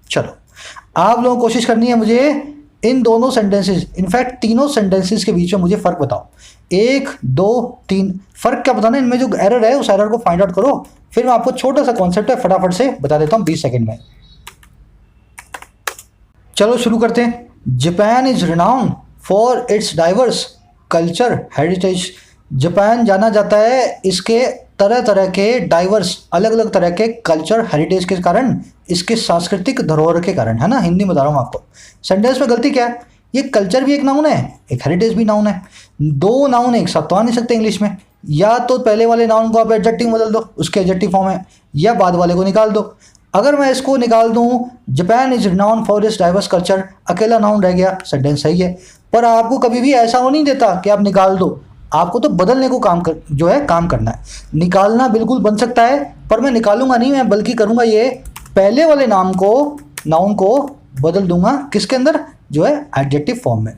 चलो आप लोगों को कोशिश करनी है मुझे इन दोनों सेंटेंसेस, इनफैक्ट तीनों सेंटेंसेस के बीच में मुझे फ़र्क बताओ। 1 2 3 फ़र्क क्या बताना, इनमें जो एरर है उस एरर को फाइंड आउट करो। फिर मैं आपको छोटा सा कॉन्सेप्ट है फटाफट से बता देता हूँ 20 सेकेंड में। चलो शुरू करते हैं। Japan is renowned for its diverse culture heritage. Japan जाना जाता है इसके तरह तरह के डाइवर्स, अलग अलग तरह के कल्चर हेरिटेज के कारण, इसके सांस्कृतिक धरोहर के कारण, है ना। हिंदी में बता रहा हूँ आपको। सेंटेंस में गलती क्या है? ये कल्चर भी एक नाउन है, एक हेरिटेज भी नाउन है। दो नाउन एक साथ तो आ नहीं सकते इंग्लिश में। या तो पहले वाले नाउन को आप एडजेक्टिव बदल दो, उसके एडजेक्टिव फॉर्म है, या बाद वाले को निकाल दो। अगर मैं इसको निकाल दूं, Japan is renowned for its diverse culture, अकेला नाउन रह गया, सेंटेंस सही है। पर आपको कभी भी ऐसा हो नहीं देता कि आप निकाल दो, आपको तो बदलने को काम करना है। निकालना बिल्कुल बन सकता है, पर मैं निकालूंगा नहीं, मैं बल्कि करूंगा ये पहले वाले नाउन को बदल दूंगा किसके अंदर, जो है एडजेक्टिव फॉर्म में।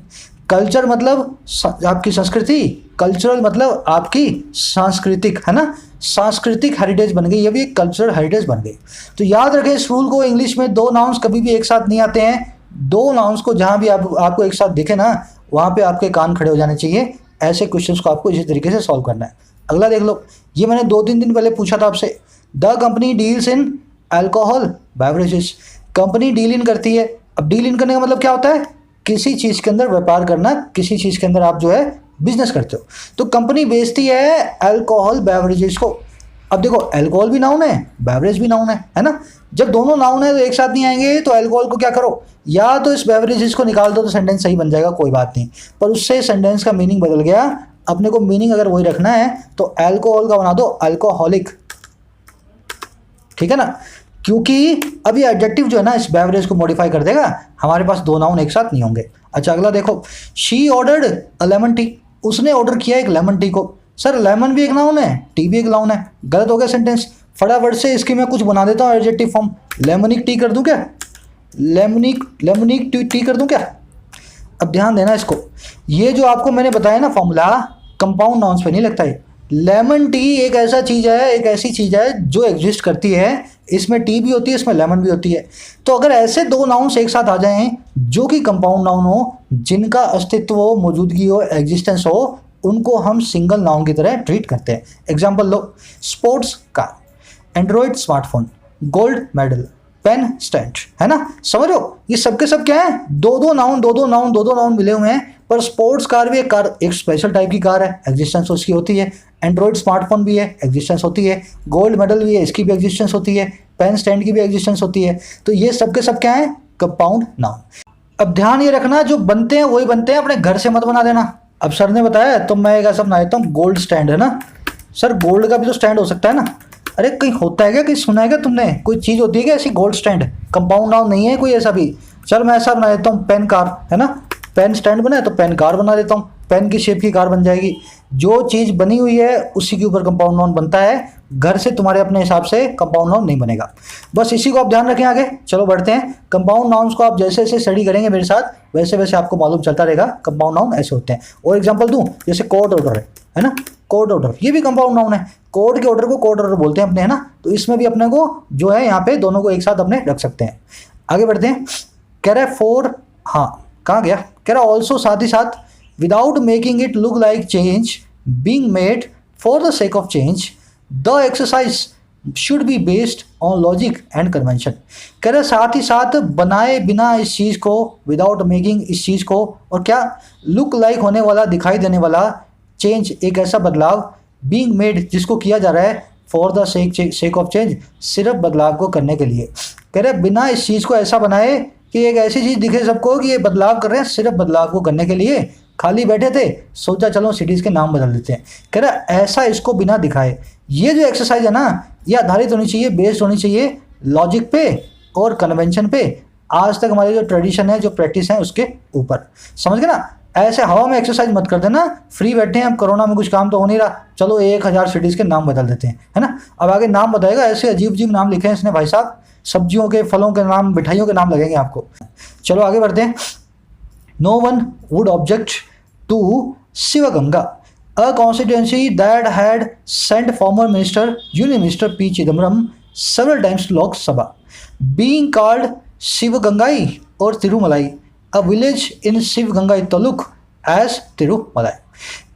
कल्चर मतलब आपकी संस्कृति, कल्चरल मतलब आपकी सांस्कृतिक, है ना, सांस्कृतिक हेरिटेज बन गई, ये भी एक कल्चरल हेरिटेज बन गई। तो याद रखें इस रूल को, इंग्लिश में दो नाउन्स कभी भी एक साथ नहीं आते हैं। दो नाउन्स को जहां भी आपको एक साथ दिखे ना, वहां पे आपके कान खड़े हो जाने चाहिए। ऐसे क्वेश्चंस को आपको इसी तरीके से सॉल्व करना है। अगला देख लो, ये मैंने 2-3 दिन पहले पूछा था आपसे। The company deals in alcohol beverages. Company deal in करती है। अब डील इन करने का मतलब क्या होता है? किसी चीज़ के अंदर व्यापार करना, किसी चीज़ के अंदर आप जो है बिजनेस करते हो। तो कंपनी बेचती है अल्कोहल बेवरेजेस को। अब देखो अल्कोहल भी नाउन है, बेवरेज भी नाउन है ना। जब दोनों नाउन है तो एक साथ नहीं आएंगे, तो अल्कोहल को क्या करो, या तो इस बेवरेजेस को निकाल दो तो सेंटेंस सही बन जाएगा, कोई बात नहीं। पर उससे सेंटेंस का मीनिंग बदल गया। अपने को मीनिंग अगर वही रखना है तो अल्कोहल का बना दो अल्कोहलिक, ठीक है ना, क्योंकि अब ये एडजेक्टिव जो है ना इस बेवरेज को मॉडिफाई कर देगा। हमारे पास दो नाउन एक साथ नहीं होंगे। अच्छा अगला देखो, she ordered a lemon tea. उसने ऑर्डर किया एक लेमन टी को। सर लेमन भी एक नाउन है, टी भी एक नाउन है, गलत हो गया सेंटेंस। फटाफट से इसकी मैं कुछ बना देता हूँ एडजेक्टिव फॉर्म। लेमनिक टी कर दूं क्या? लेमनिक टी कर दूं क्या? अब ध्यान देना इसको, ये जो आपको मैंने बताया ना फॉर्मूला, कंपाउंड नाउन्स पे नहीं लगता है। लेमन टी एक ऐसा चीज़ है, एक ऐसी चीज़ है जो एग्जिस्ट करती है, इसमें टी भी होती है, इसमें लेमन भी होती है। तो अगर ऐसे दो नाउन्स एक साथ आ जाएं जो कि कंपाउंड नाउन हो, जिनका अस्तित्व हो, मौजूदगी हो, एग्जिस्टेंस हो, उनको हम सिंगल नाउन की तरह ट्रीट करते हैं। एग्जाम्पल लो, sports car, android smartphone, gold medal, pen stand, है ना। समझो ये सब के सब क्या है? दो दो नाउन मिले हुए हैं। पर स्पोर्ट्स कार भी एक कार, एक स्पेशल टाइप की कार है, एग्जिस्टेंस उसकी होती है। एंड्रॉयड स्मार्टफोन भी है, एग्जिस्टेंस होती है। गोल्ड मेडल भी है, इसकी भी एग्जिस्टेंस होती है। पेन स्टैंड की भी एग्जिस्टेंस होती है। तो ये सब के सब क्या है? Compound noun. अब ध्यान ये रखना, जो बनते हैं वही बनते हैं, अपने घर से मत बना देना। अब सर ने बताया तो मैं एक ऐसा बना देता हूँ, गोल्ड स्टैंड, है ना। सर गोल्ड का भी तो स्टैंड हो सकता है ना। अरे कहीं होता है क्या, कहीं सुना है क्या तुमने? कोई चीज़ होती है क्या ऐसी गोल्ड स्टैंड? कंपाउंड नाउन नहीं है कोई ऐसा भी। चल मैं ऐसा बना देता हूँ, पेन कार, है ना। पेन स्टैंड बना है तो पेन कार बना देता हूँ, पेन की शेप की कार बन जाएगी। जो चीज़ बनी हुई है उसी के ऊपर कंपाउंड नाउन बनता है। घर से तुम्हारे अपने हिसाब से कंपाउंड नाउन नहीं बनेगा। बस इसी को आप ध्यान रखें। आगे चलो बढ़ते हैं। कंपाउंड नाउन्स को आप जैसे जैसे स्टडी करेंगे मेरे साथ, वैसे वैसे आपको मालूम चलता रहेगा कंपाउंड नाउन ऐसे होते हैं। और एग्जांपल दूं, जैसे कोर्ट ऑर्डर है ना। कोड ऑर्डर, ये भी कंपाउंड नाउन है। कोड के ऑर्डर को कोड ऑर्डर बोलते हैं अपने, है ना। तो इसमें भी अपने को जो है यहाँ पे दोनों को एक साथ अपने रख सकते हैं। आगे बढ़ते हैं। कह रहा है फॉर, हाँ कहाँ गया, कह रहा ऑल्सो साथ ही साथ, without making it look like change being made for the sake of change, the exercise should be based on logic and convention. कह रहे साथ ही साथ बनाए बिना इस चीज़ को, विदाउट मेकिंग इस चीज़ को, और क्या लुक लाइक होने वाला, दिखाई देने वाला, चेंज एक ऐसा बदलाव, बीइंग मेड जिसको किया जा रहा है, for the sake of change सिर्फ बदलाव को करने के लिए। कह रहे बिना इस चीज़ को ऐसा बनाए कि एक ऐसी चीज़ दिखे सबको कि ये बदलाव कर रहे हैं, सिर्फ बदलाव को करने के लिए खाली बैठे थे, सोचा चलो सिटीज़ के नाम बदल देते हैं। कह रहा ऐसा इसको बिना दिखाए, ये जो एक्सरसाइज है ना, ये आधारित होनी चाहिए, बेस्ड होनी चाहिए लॉजिक पे और कन्वेंशन पे, आज तक हमारी जो ट्रेडिशन है, जो प्रैक्टिस है उसके ऊपर। समझ गए ना। ऐसे हवा में एक्सरसाइज मत कर देना, फ्री बैठे हैं हम, कोरोना में कुछ काम तो हो नहीं रहा, चलो 1000 सिटीज़ के नाम बदल देते हैं, है ना। अब आगे नाम बताएगा, ऐसे अजीब अजीब नाम लिखे हैं इसने भाई साहब, सब्जियों के, फलों के नाम, मिठाइयों के नाम लगेंगे आपको। चलो आगे बढ़ते हैं। No one would object to Sivaganga, a constituency that had sent former Union Minister P. Chidambaram several times to Lok Sabha, being called Shivagangai or Tirumalai, a village in Shivagangai Taluk as Tirumalai।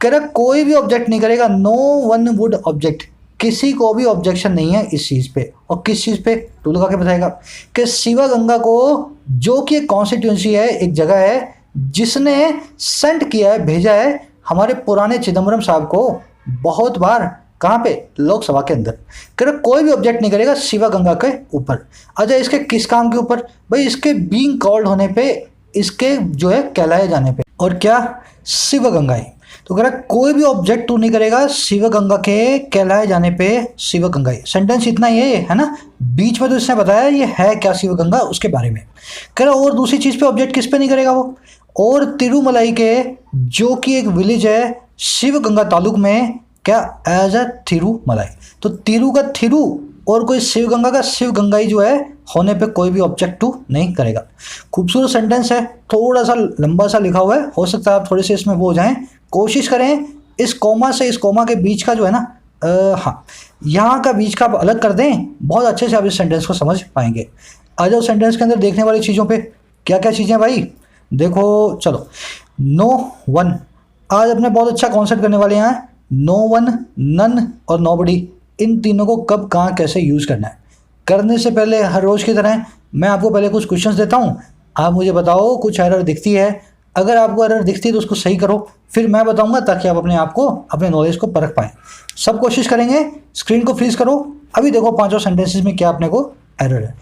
कह रहा कोई भी object नहीं करेगा, no one would object, किसी को भी objection नहीं है इस चीज़ पे। और किस चीज़ पे, टू लगा के बताएगा कि शिवागंगा को, जो कि एक कॉन्स्टिट्यूंसी है, एक जगह है जिसने सेंड किया है, भेजा है हमारे पुराने चिदम्बरम साहब को बहुत बार, कहाँ पे, लोकसभा के अंदर। कह रहा कोई भी ऑब्जेक्ट नहीं करेगा शिवागंगा के ऊपर। अच्छा इसके किस काम के ऊपर, भाई इसके बीइंग कॉल्ड होने पे, इसके जो है कहलाए जाने पे, और क्या शिवगंगाई। तो कह रहा कोई भी ऑब्जेक्ट तू नहीं करेगा शिवगंगा के कहलाए जाने पे, शिवगंगाई। सेंटेंस इतना ये है ना, बीच में तो इसने बताया ये है क्या शिवगंगा, उसके बारे में। कह रहा और दूसरी चीज़ पे ऑब्जेक्ट किस पे नहीं करेगा वो, और तिरुमलाई के, जो कि एक विलेज है शिवगंगा तालुक में, क्या एज अ थिरुमलाई। तो तिरु का थिरु और कोई शिवगंगा का शिवगंगाई जो है होने पे कोई भी ऑब्जेक्ट टू नहीं करेगा। खूबसूरत सेंटेंस है, थोड़ा सा लंबा सा लिखा हुआ है, हो सकता है आप थोड़े से इसमें वो हो जाएं। कोशिश करें इस कोमा से इस कोमा के बीच का जो है ना, हाँ यहाँ का बीच का आप अलग कर दें, बहुत अच्छे से आप इस सेंटेंस को समझ पाएंगे। आ जाओ सेंटेंस के अंदर देखने वाली चीज़ों पे, क्या क्या चीज़ें भाई देखो। चलो नो वन, आज अपने बहुत अच्छा कॉन्सेप्ट करने वाले हैं। नो वन, नन और नोबडी, इन तीनों को कब कहाँ कैसे यूज़ करना है। करने से पहले हर रोज़ की तरह मैं आपको पहले कुछ क्वेश्चंस देता हूँ, आप मुझे बताओ कुछ एरर दिखती है, अगर आपको एरर दिखती है तो उसको सही करो, फिर मैं बताऊंगा ताकि आप अपने आप को, अपने नॉलेज को परख पाएँ। सब कोशिश करेंगे। स्क्रीन को फ्रीज करो, अभी देखो पांचों सेंटेंसेस में क्या अपने को एरर है।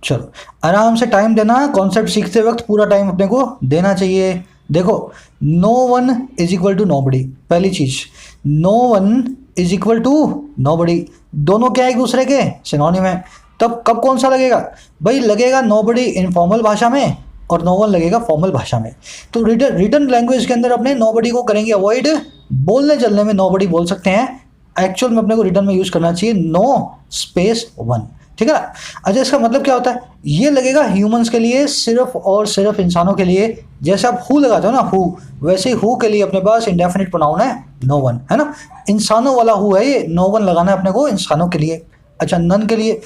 चलो आराम से टाइम देना, कॉन्सेप्ट सीखते वक्त पूरा टाइम अपने को देना चाहिए। देखो no one is equal to nobody, पहली चीज, no one is equal to nobody, दोनों क्या एक दूसरे के सिनोनिम है। तब कब कौन सा लगेगा भाई, लगेगा नोबडी इनफॉर्मल भाषा में और नो वन लगेगा फॉर्मल भाषा में। तो रिटन लैंग्वेज के अंदर अपने नोबडी को करेंगे अवॉइड, बोलने चलने में नोबडी बोल सकते हैं, एक्चुअल में अपने को रिटन में यूज करना चाहिए नो स्पेस वन, ठीक है ना। अच्छा इसका मतलब क्या होता है, ये लगेगा ह्यूमंस के लिए, सिर्फ और सिर्फ इंसानों के लिए। जैसे आप हु लगाते हो ना हु, वैसे ही हु के लिए अपने पास इंडेफिनिट प्रोनाउन है नो वन, है ना। इंसानों वाला हु है ये, नो वन लगाना है अपने को इंसानों के लिए। अच्छा नन के लिए,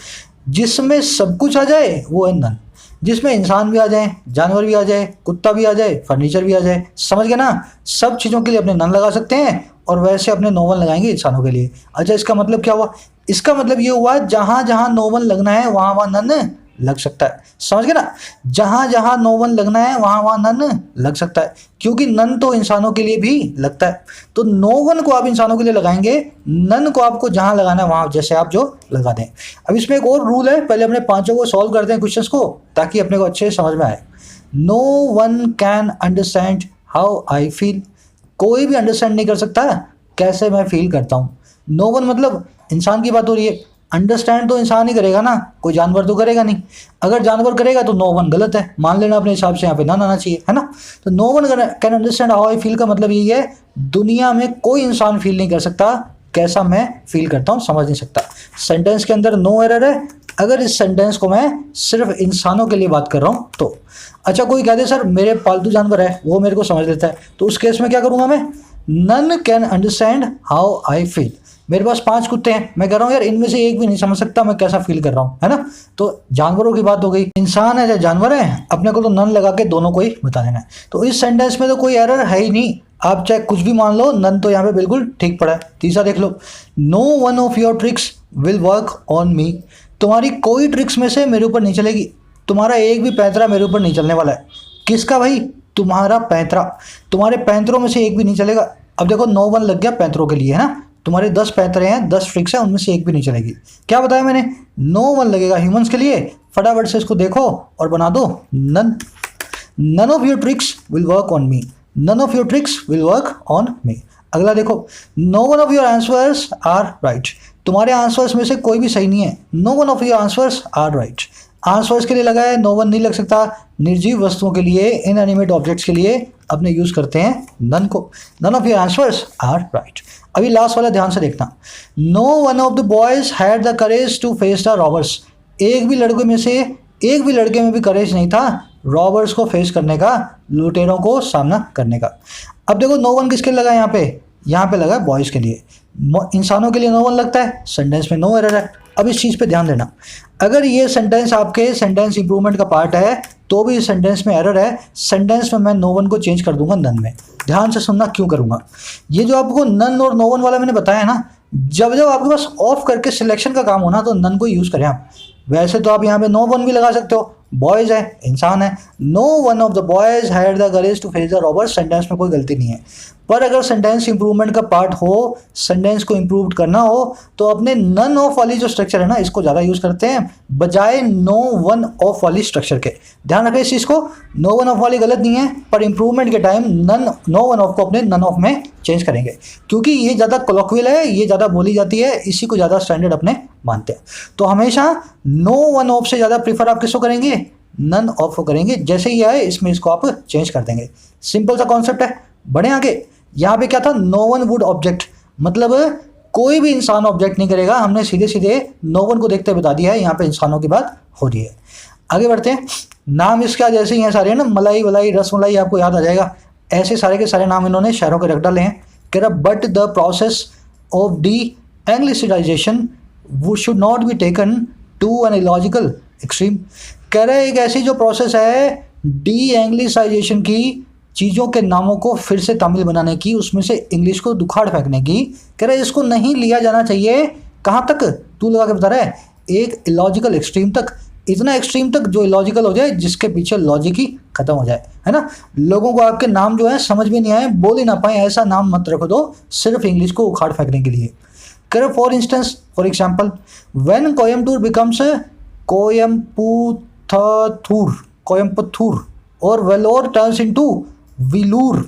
जिसमें सब कुछ आ जाए वो है नन, जिसमें इंसान भी आ जाए, जानवर भी आ जाए, कुत्ता भी आ जाए, फर्नीचर भी आ जाए, समझ गए ना। सब चीज़ों के लिए अपने नन लगा सकते हैं और वैसे अपने नो वन लगाएंगे इंसानों के लिए। अच्छा इसका मतलब क्या हुआ, इसका मतलब ये हुआ जहां जहां नो वन लगना है वहां वहां नन लग सकता है, समझ गए ना। जहां जहां नो वन लगना है वहां वहां नन लग सकता है, क्योंकि नन तो इंसानों के लिए भी लगता है। तो नो वन को आप इंसानों के लिए लगाएंगे, नन को आपको जहां लगाना है वहां जैसे आप जो लगा दें। अब इसमें एक और रूल है, पहले अपने पांचों को सॉल्व करते हैं क्वेश्चंस को, ताकि अपने को अच्छे से समझ में आए। No one can understand how I feel, कोई भी अंडरस्टैंड नहीं कर सकता कैसे मैं फील करता हूँ। नो वन मतलब इंसान की बात हो रही है, अंडरस्टैंड तो इंसान ही करेगा ना, कोई जानवर तो करेगा नहीं। अगर जानवर करेगा तो नो वन गलत है, मान लेना अपने हिसाब से, यहाँ पे ना आना चाहिए, है ना। तो no one can understand how I feel का मतलब यही है, दुनिया में कोई इंसान फील नहीं कर सकता कैसा मैं फील करता हूँ, समझ नहीं सकता। सेंटेंस के अंदर नो एरर है, अगर इस सेंटेंस को मैं सिर्फ इंसानों के लिए बात कर रहा हूँ तो। अच्छा, कोई कह दे सर मेरे पालतू जानवर है, वो मेरे को समझ लेता है, तो उस केस में क्या करूँगा मैं? None can understand how I feel. मेरे पास 5 कुत्ते हैं, मैं कह रहा हूँ यार इनमें से एक भी नहीं समझ सकता मैं कैसा फील कर रहा हूँ, है ना। तो जानवरों की बात हो गई, इंसान है या जानवर है, अपने को तो नन लगा के दोनों को ही बता देना है। तो इस सेंटेंस में तो कोई एरर है ही नहीं, आप चाहे कुछ भी मान लो, नन तो यहाँ पे बिल्कुल ठीक पड़ा है। तीसरा देख लो, no one of your tricks will work on me. तुम्हारी कोई ट्रिक्स में से मेरे ऊपर नहीं चलेगी, तुम्हारा एक भी पैंतरा मेरे ऊपर नहीं चलने वाला है। किसका भाई? तुम्हारा पैंतरा, तुम्हारे पैंतरों में से एक भी नहीं चलेगा। अब देखो नो वन लग गया पैंतरों के लिए, है ना। तुम्हारे 10 पैंतरे हैं, 10 ट्रिक्स हैं, उनमें से एक भी नहीं चलेगी। क्या बताया मैंने? नो वन लगेगा ह्यूमंस के लिए। फटाफट से इसको देखो और बना दो none. None of your tricks will work on me, none of your tricks will work on me. अगला देखो, no one of your answers are right. तुम्हारे आंसर्स में से कोई भी सही नहीं है। No one of your answers are right. Answers के लिए लगा है, नो वन नहीं लग सकता। निर्जीव वस्तुओं के लिए, इनएनिमेट ऑब्जेक्ट्स के लिए अपने यूज करते हैं नन को। None of your answers are right. अभी लास्ट वाला ध्यान से देखना, no one of the boys had the courage to face the robbers. एक भी लड़के में भी करेज नहीं था रॉबर्स को फेस करने का, लुटेरों को सामना करने का। अब देखो नो वन किसके लगा है यहाँ पे लगा है बॉयज़ के लिए। इंसानों के लिए नो वन लगता है, सेंटेंस में नो एरर है। अब इस चीज़ पे ध्यान देना, अगर ये सेंटेंस आपके सेंटेंस इंप्रूवमेंट का पार्ट है तो भी इस सेंटेंस में एरर है। सेंटेंस में मैं नो वन को चेंज कर दूंगा नन में। ध्यान से सुनना क्यों करूंगा। ये जो आपको नन और नो वन वाला मैंने बताया ना, जब आपके पास ऑफ करके सिलेक्शन का काम हो ना, तो नन को यूज़ करें आप। वैसे तो आप यहाँ पे नो वन भी लगा सकते हो, बॉयज़ है, इंसान है। No one of the boys had the courage to face the robbers, sentence में कोई गलती नहीं है। पर अगर सेंटेंस इंप्रूवमेंट का पार्ट हो, सेंटेंस को इंप्रूव करना हो, तो अपने नन ऑफ वाली जो स्ट्रक्चर है ना, इसको ज़्यादा यूज़ करते हैं बजाय नो वन ऑफ वाली स्ट्रक्चर के। ध्यान रखें इस चीज़ को, नो वन ऑफ वाली गलत नहीं है, पर इंप्रूवमेंट के टाइम नो वन ऑफ को अपने नन ऑफ में चेंज करेंगे, क्योंकि ये ज़्यादा कोलोक्वियल है, ये ज़्यादा बोली जाती है, इसी को ज़्यादा स्टैंडर्ड अपने मानते हैं। तो हमेशा नो वन ऑफ से ज़्यादा प्रीफर आप किसको करेंगे? नन ऑफ को करेंगे। जैसे ही आए इसमें इसको आप चेंज कर देंगे। सिंपल सा कॉन्सेप्ट है। बढ़े आगे, यहाँ पे क्या था? नो वन वुड ऑब्जेक्ट, मतलब कोई भी इंसान ऑब्जेक्ट नहीं करेगा। हमने सीधे सीधे नो वन को देखते बता दिया है, यहाँ पे इंसानों की बात हो रही है। आगे बढ़ते हैं। नाम इसका जैसे ही हैं सारे ना, मलाई वलाई रस मलाई आपको याद आ जाएगा। ऐसे सारे के सारे नाम इन्होंने शहरों के रख डाले हैं। कह रहा but the process of deanglicisation should not be taken to an illogical extreme. कह रहा है एक ऐसी जो प्रोसेस है डी एंग्लिसाइजेशन की, चीज़ों के नामों को फिर से तमिल बनाने की, उसमें से इंग्लिश को दुखाड़ फेंकने की, कह रहा है इसको नहीं लिया जाना चाहिए। कहाँ तक? तू लगा के बता रहा है, एक इलॉजिकल एक्सट्रीम तक। इतना एक्सट्रीम तक जो इलॉजिकल हो जाए, जिसके पीछे लॉजिक ही खत्म हो जाए, है ना। लोगों को आपके नाम जो है समझ में नहीं आए, बोल ही ना पाए, ऐसा नाम मत रखो दो सिर्फ इंग्लिश को उखाड़ फेंकने के लिए। कह रहे for instance, for example, when Coimbatore becomes Koyampathur और Vellore turns into Vilur,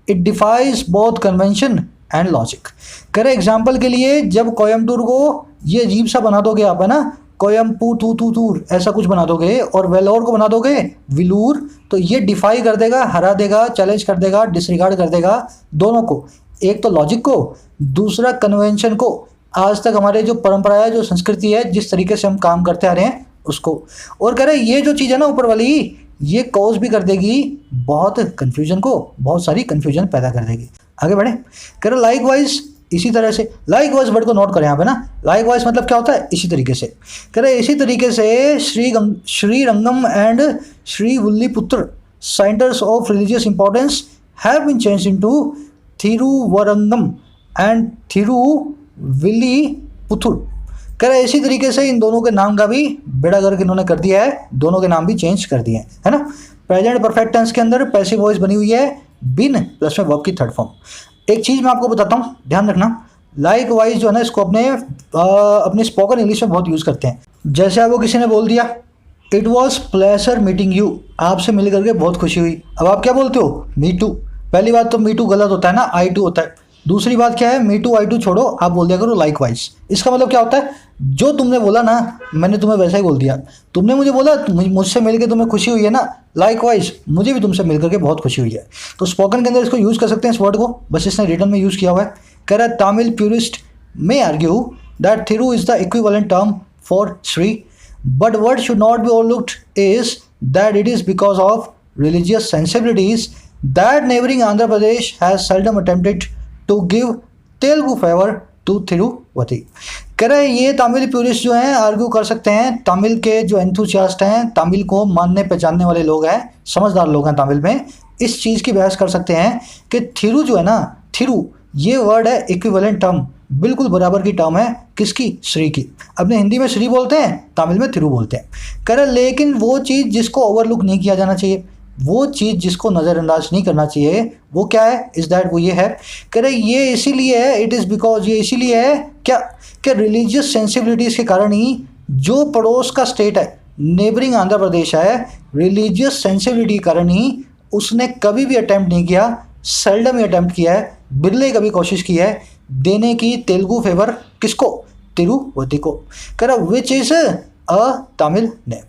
it defies both convention and logic. कह रहे एग्जाम्पल के लिए, जब कोयम्बटूर को ये अजीब सा बना दोगे आप, है ना, कोयम्पुतूर ऐसा कुछ बना दोगे, और वेलोर को बना दोगे विलूर, तो ये डिफाई कर देगा, हरा देगा, चैलेंज कर देगा, डिसरिगार्ड कर देगा दोनों को। एक तो लॉजिक को, दूसरा कन्वेंशन को। आज तक हमारे जो परंपरा है, जो संस्कृति है, जिस तरीके से हम काम करते आ रहे हैं उसको। और कह रहे ये जो चीज़ है ना ऊपर वाली, ये कॉज भी कर देगी बहुत कन्फ्यूजन को, बहुत सारी कन्फ्यूजन पैदा कर देगी। आगे बढ़े। कह रहे लाइक वाइज, इसी तरह से, लाइक वाइज वर्ड को नोट करें यहाँ पे ना। लाइक वाइज मतलब क्या होता है? इसी तरीके से। कह रहे इसी तरीके से Srirangam and Srivilliputhur centres of religious importance have been changed into Thiruvarangam and Thiruvilliputhur. कह रहे इसी तरीके से इन दोनों के नाम का भी बेड़ा गर्क इन्होंने कर दिया है, दोनों के नाम भी चेंज कर दिए हैं, है ना। प्रेजेंट परफेक्ट टेंस के अंदर पैसिव वॉइस बनी हुई है, बिन प्लस में वर्ब की थर्ड फॉर्म। एक चीज़ मैं आपको बताता हूँ, ध्यान रखना। लाइक वाइज जो है ना, इसको अपने स्पोकन इंग्लिश में बहुत यूज़ करते हैं। जैसे आपको किसी ने बोल दिया, it was pleasure meeting you, आपसे मिल करके बहुत खुशी हुई। अब आप क्या बोलते हो? Me too. पहली बात तो मी टू गलत होता है ना, आई टू होता है। दूसरी बात क्या है? मी टू आई टू छोड़ो, आप बोल दिया करो लाइक वाइज। इसका मतलब क्या होता है? जो तुमने बोला ना, मैंने तुम्हें वैसा ही बोल दिया। तुमने मुझे बोला मुझसे मिलकर तुम्हें खुशी हुई है ना, लाइक वाइज मुझे भी तुमसे मिलकर के बहुत खुशी हुई है। तो स्पोकन के अंदर इसको यूज़ कर सकते हैं, इस वर्ड को, बस इसने रिटर्न में यूज़ किया हुआ है। कह रहा है Tamil purist may argue that Thiru is the equivalent term for Shri. But what should not be overlooked is that it is because of religious sensibilities that neighboring Andhra Pradesh has seldom attempted to give Telugu favor to Tiruvati. कह रहे ये Tamil purist जो हैं argue कर सकते हैं, तमिल के जो एंथुसियास्ट हैं, तमिल को मानने पहचानने वाले लोग हैं, समझदार लोग हैं तमिल में, इस चीज़ की बहस कर सकते हैं कि थिरु जो है ना, थिरु ये वर्ड है इक्विवेलेंट टर्म, बिल्कुल बराबर की टर्म है किसकी, श्री की। अपने हिंदी में श्री बोलते हैं, तमिल में थिरु बोलते हैं। कह रहे लेकिन वो चीज़ जिसको ओवरलुक नहीं किया जाना चाहिए, वो चीज़ जिसको नज़रअंदाज नहीं करना चाहिए, वो क्या है, इस दैट वो ये है। कह रहे ये इसीलिए है, इट इज़ बिकॉज, ये इसीलिए है क्या रिलीजियस सेंसिबिलिटीज़ के कारण ही जो पड़ोस का स्टेट है, नेबरिंग आंध्र प्रदेश है, रिलीजियस सेंसिबिलिटी के कारण ही उसने कभी भी अटैम्प्ट नहीं किया, सेल्डम ही अटैम्प्ट किया है, बिरले कभी कोशिश की है देने की तेलुगु फेवर किसको, तिरुवती को। कह रहा which is a Tamil name.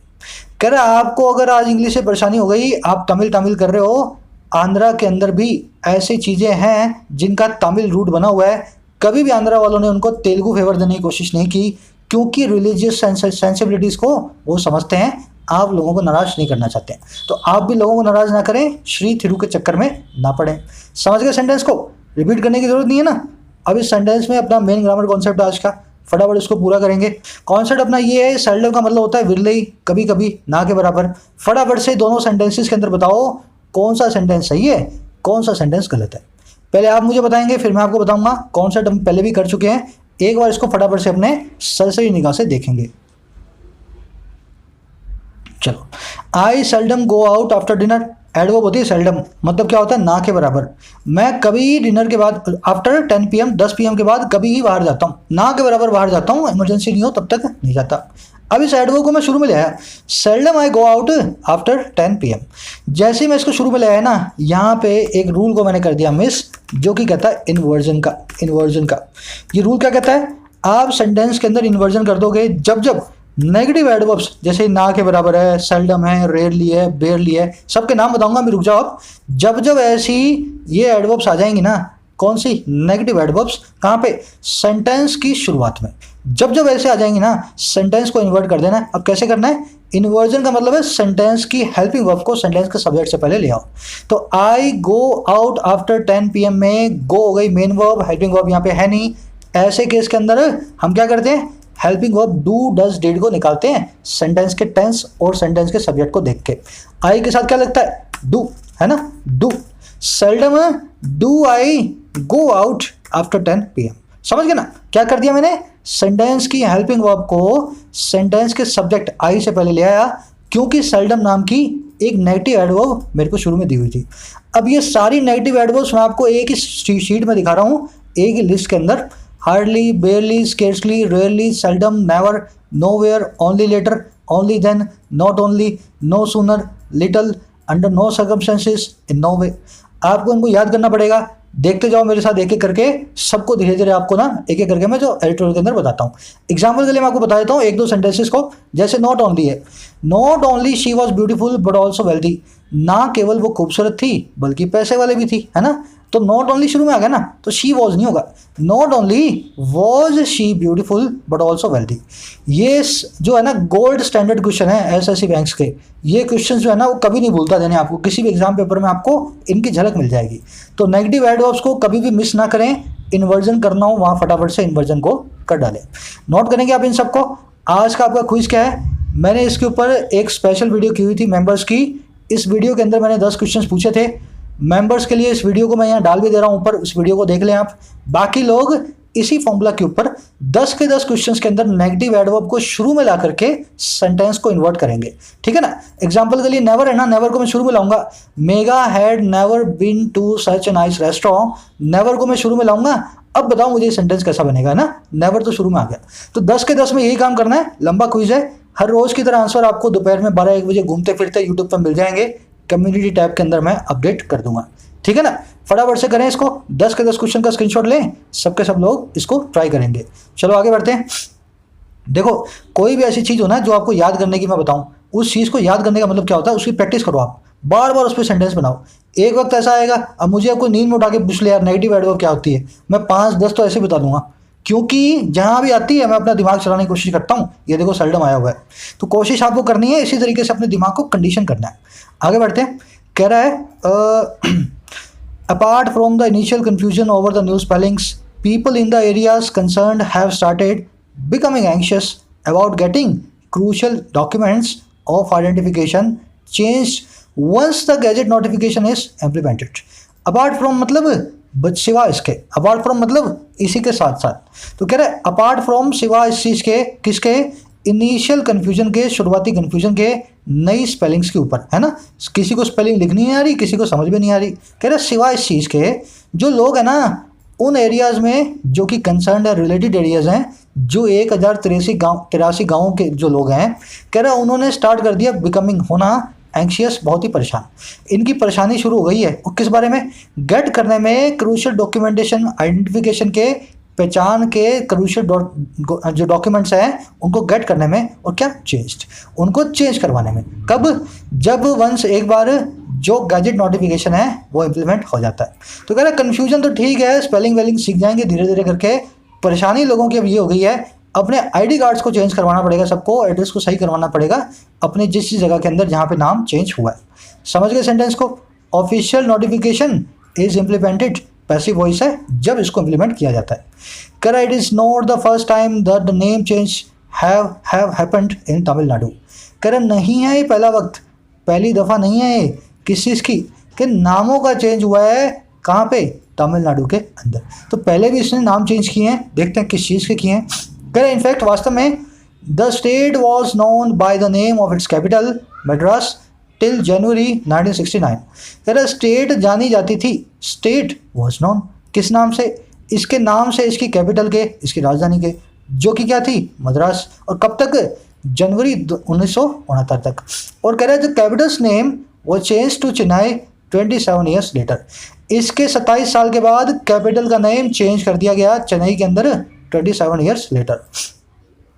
कह रहा आपको अगर आज इंग्लिश से परेशानी हो गई, आप तमिल कर रहे हो, आंध्रा के अंदर भी ऐसी चीज़ें हैं जिनका तमिल रूट बना हुआ है, कभी भी आंध्रा वालों ने उनको तेलुगु फेवर देने की कोशिश नहीं की, क्योंकि रिलीजियस सेंसिबिलिटीज़ को वो समझते हैं, आप लोगों को नाराज़ नहीं करना चाहते हैं। तो आप भी लोगों को नाराज़ ना करें, श्री थिरु के चक्कर में ना पड़ें। समझ गए सेंटेंस को, रिपीट करने की ज़रूरत नहीं है ना। अब इस सेंटेंस में अपना मेन ग्रामर कॉन्सेप्ट आज का फटाफट इसको पूरा करेंगे। कॉन्सेप्ट अपना ये है, सेल्डम का मतलब होता है विरले, कभी कभी, ना के बराबर। फटाफट से दोनों सेंटेंसेस के अंदर बताओ कौन सा सेंटेंस सही है, कौन सा सेंटेंस गलत है। पहले आप मुझे बताएंगे, फिर मैं आपको बताऊंगा। कॉन्सेप्ट हम पहले भी कर चुके हैं, एक बार इसको फटाफट से अपने सरसरी निगाह से देखेंगे। चलो, I seldom go out after dinner, adverb होती है सेल्डम, मतलब क्या होता है, ना के बराबर। मैं कभी डिनर के बाद, आफ्टर 10 PM 10 PM के बाद कभी ही बाहर जाता हूँ, ना के बराबर बाहर जाता हूँ, इमरजेंसी नहीं हो तब तक नहीं जाता। अब इस एडवर्ब को मैं शुरू में ले आया, सेल्डम आई गो आउट आफ्टर 10 PM। जैसे ही मैं इसको शुरू में ले आया ना, यहाँ पे एक रूल को मैंने कर दिया मिस, जो कि कहता है इन्वर्जन का। ये रूल क्या कहता है, आप सेंटेंस के अंदर इन्वर्जन कर दोगे जब नेगेटिव एडवर्ब्स, जैसे ना के बराबर है, सेल्डम है, रेयरली है, बेयरली है, सबके नाम बताऊंगा मैं, रुक जाओ आप। जब ऐसी ये एडवर्ब्स आ जाएंगी ना, कौन सी, नेगेटिव एडवर्ब्स, कहाँ पे, सेंटेंस की शुरुआत में। जब ऐसे आ जाएंगी ना, सेंटेंस को इन्वर्ट कर देना है। अब कैसे करना है, इन्वर्जन का मतलब है सेंटेंस की हेल्पिंग वर्ब को सेंटेंस के सब्जेक्ट से पहले ले आओ। तो आई गो आउट आफ्टर 10 PM में गो हो गई मेन वर्ब, हेल्पिंग वर्ब यहाँ पे है नहीं। ऐसे केस के अंदर हम क्या करते हैं, helping verb do does did को निकालते हैं सेंटेंस के टेंस और सेंटेंस के सब्जेक्ट को देख के। आई के साथ क्या लगता है, डू, है ना, do. Seldom do I go out after 10 PM। समझ गए ना, क्या कर दिया मैंने, सेंटेंस की हेल्पिंग वर्ब को सेंटेंस के सब्जेक्ट आई से पहले ले आया, क्योंकि सेल्डम नाम की एक नेगेटिव एडवर्ब मेरे को शुरू में दी हुई थी। अब ये सारी नेगेटिव एडवर्ब्स मैं आपको एक ही शीट में दिखा रहा हूँ, एक ही लिस्ट के अंदर। Hardly, barely, scarcely, rarely, seldom, never, nowhere, only later, only then, not only, no sooner, little, under no circumstances, in no way. आपको इनको याद करना पड़ेगा, देखते जाओ मेरे साथ एक एक करके, सबको धीरे धीरे आपको ना एक एक करके मैं जो एडिटोरियल के अंदर बताता हूँ। एग्जाम्पल के लिए मैं आपको बता देता हूँ एक दो सेंटेंसेस को। जैसे नॉट ओनली है, not only she was beautiful but also wealthy, ना केवल वो खूबसूरत थी बल्कि पैसे वाले भी थी, है ना। तो नॉट ओनली शुरू में आ गया ना, तो शी वॉज नहीं होगा, not only was she beautiful but also wealthy. ये जो है ना गोल्ड स्टैंडर्ड क्वेश्चन है SSC बैंक्स के, ये क्वेश्चन जो है ना वो कभी नहीं भूलता देने आपको, किसी भी एग्जाम पेपर में आपको इनकी झलक मिल जाएगी। तो नेगेटिव एडवर्ब्स को कभी भी मिस ना करें, इन्वर्जन करना हो वहाँ फटाफट से इन्वर्जन को कर डालें। नोट करेंगे आप इन सबको। आज का आपका क्विज क्या है, मैंने इसके ऊपर एक स्पेशल वीडियो की हुई थी मेंबर्स की। इस वीडियो के अंदर मैंने 10 क्वेश्चंस पूछे थे मेंबर्स के लिए। इस वीडियो को मैं यहाँ डाल भी दे रहा हूँ ऊपर, उस वीडियो को देख लें आप। बाकी लोग इसी फॉर्मूला के ऊपर 10 के 10 क्वेश्चंस के अंदर नेगेटिव एडवर्ब को शुरू में ला करके सेंटेंस को इन्वर्ट करेंगे, ठीक है ना। एग्जांपल के लिए नेवर है ना, नेवर को मैं शुरू में लाऊंगा। Megha had never been to such a nice restaurant, never को मैं शुरू में लाऊंगा। अब बताओ मुझे सेंटेंस कैसा बनेगा ना, नेवर तो शुरू में आ गया। तो 10 के 10 में यही काम करना है। लंबा क्विज है, हर रोज की तरह आंसर आपको दोपहर में 12-1 बजे घूमते फिरते यूट्यूब पर मिल जाएंगे। कम्युनिटी टैब के अंदर मैं अपडेट कर दूंगा, ठीक है ना। फटाफट से करें इसको, 10 के 10 क्वेश्चन का स्क्रीनशॉट लें, सबके सब लोग इसको ट्राई करेंगे। चलो आगे बढ़ते हैं। देखो, कोई भी ऐसी चीज़ हो ना जो आपको याद करने की मैं बताऊं, उस चीज़ को याद करने का मतलब क्या होता है, उसकी प्रैक्टिस करो आप, बार बार उस पर सेंटेंस बनाओ। एक वक्त ऐसा आएगा, अब मुझे आपको नींद में उठा के पूछ ले यार नेगेटिव एडवर्ब क्या होती है, मैं 5-10 तो ऐसे बता दूंगा, क्योंकि जहाँ भी आती है मैं अपना दिमाग चलाने की कोशिश करता हूँ। ये देखो सेल्डम आया हुआ है, तो कोशिश आपको करनी है इसी तरीके से अपने दिमाग को कंडीशन करना है। आगे बढ़ते हैं। कह रहा है apart from the initial confusion over the new spellings, people in the areas concerned have started becoming anxious about getting crucial documents of identification changed once the gazette notification is implemented. Apart from मतलब सिवा इसके, apart from मतलब इसी के साथ साथ। तो कह रहे अपार्ट फ्रॉम सिवा इस चीज़ के, किसके, इनिशियल कन्फ्यूजन के, शुरुआती कन्फ्यूजन के, नई स्पेलिंग्स के ऊपर, है ना। किसी को स्पेलिंग लिखनी नहीं आ रही, किसी को समझ में नहीं आ रही। कह रहे सिवा इस चीज़ के जो लोग हैं ना उन एरियाज़ में जो कि कंसर्न है, रिलेटेड एरियाज़ हैं, जो 1083 गाँवों के जो लोग हैं, कह रहे उन्होंने स्टार्ट कर दिया बिकमिंग होना एंशियस, बहुत ही परेशान। इनकी परेशानी शुरू हो गई है और किस बारे में, गेट करने में क्रूशियल डॉक्यूमेंटेशन, आइडेंटिफिकेशन के, पहचान के क्रूशियल जो डॉक्यूमेंट्स हैं उनको गेट करने में, और क्या चेंज्ड, उनको चेंज करवाने में। कब, जब वंस एक बार जो गैजेट नोटिफिकेशन है वो इम्प्लीमेंट हो जाता है। तो कह रहे कन्फ्यूजन तो ठीक है, स्पेलिंग वेलिंग सीख जाएंगे धीरे धीरे करके। परेशानी लोगों की अब ये हो गई है, अपने आईडी कार्ड्स को चेंज करवाना पड़ेगा, सबको एड्रेस को सही करवाना पड़ेगा अपने जिस जगह के अंदर जहाँ पे नाम चेंज हुआ है। समझ गए सेंटेंस को। Official notification is implemented, passive voice है जब इसको इम्प्लीमेंट किया जाता है। कह it is not the first time that the name change have happened in Tamil Nadu. कह नहीं है ये पहला वक्त, पहली दफ़ा नहीं है ये किस चीज़ की, कि नामों का चेंज हुआ है। कहाँ पे, तमिलनाडु के अंदर। तो पहले भी इसने नाम चेंज किए हैं, देखते हैं किस चीज़ के किए हैं। कह रहे इनफैक्ट वास्तव में the state was known by the name of its capital Madras till January 1969। कह रहे स्टेट जानी जाती थी, स्टेट वॉज नोन किस नाम से, इसके नाम से, इसकी कैपिटल के, इसकी राजधानी के, जो कि क्या थी, मद्रास। और कब तक, जनवरी 1969 तक। और कह रहे the capital's name was change to Chennai 27 years later. इसके 27 साल के बाद कैपिटल का नेम चेंज कर दिया गया चेन्नई के अंदर 27 ईयर्स लेटर।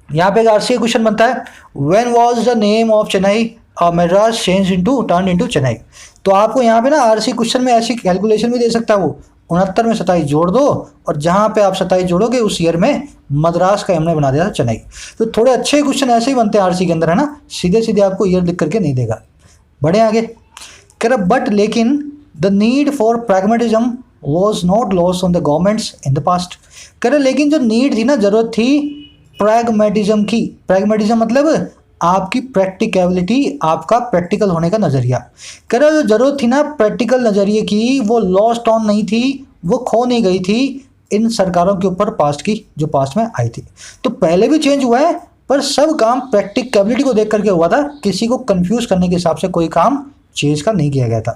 यहाँ पे एक आरसीए क्वेश्चन बनता है, when was the name of Chennai Madras change into turn into Chennai. तो आपको यहाँ पे ना आरसी क्वेश्चन में ऐसी कैलकुलेशन भी दे सकता है वो, 69 में 27 जोड़ दो और जहाँ पे आप 27 जोड़ोगे उस ईयर में मद्रास का हमने बना दिया था चेन्नई। तो थोड़े अच्छे क्वेश्चन ऐसे ही बनते हैं आरसी के अंदर, है ना, सीधे सीधे आपको ईयर लिख करके नहीं देगा। बढ़े आगे। कह रहा बट लेकिन the need for pragmatism was not loss on the governments in the past. कह रहे लेकिन जो नीड थी ना, जरूरत थी प्रैग्मेटिज्म की। प्रैग्मेटिज्म मतलब आपकी प्रैक्टिकलिटी, आपका प्रैक्टिकल होने का नज़रिया। कह रहे जो जरूरत थी ना प्रैक्टिकल नज़रिए की, वो लॉस्ट ऑन नहीं थी, वो खो नहीं गई थी इन सरकारों के ऊपर पास्ट की, जो पास्ट में आई थी। तो पहले भी चेंज हुआ है पर सब काम प्रैक्टिकबिलिटी को देख करके हुआ था, किसी को कंफ्यूज करने के हिसाब से कोई काम चेंज का नहीं किया गया था।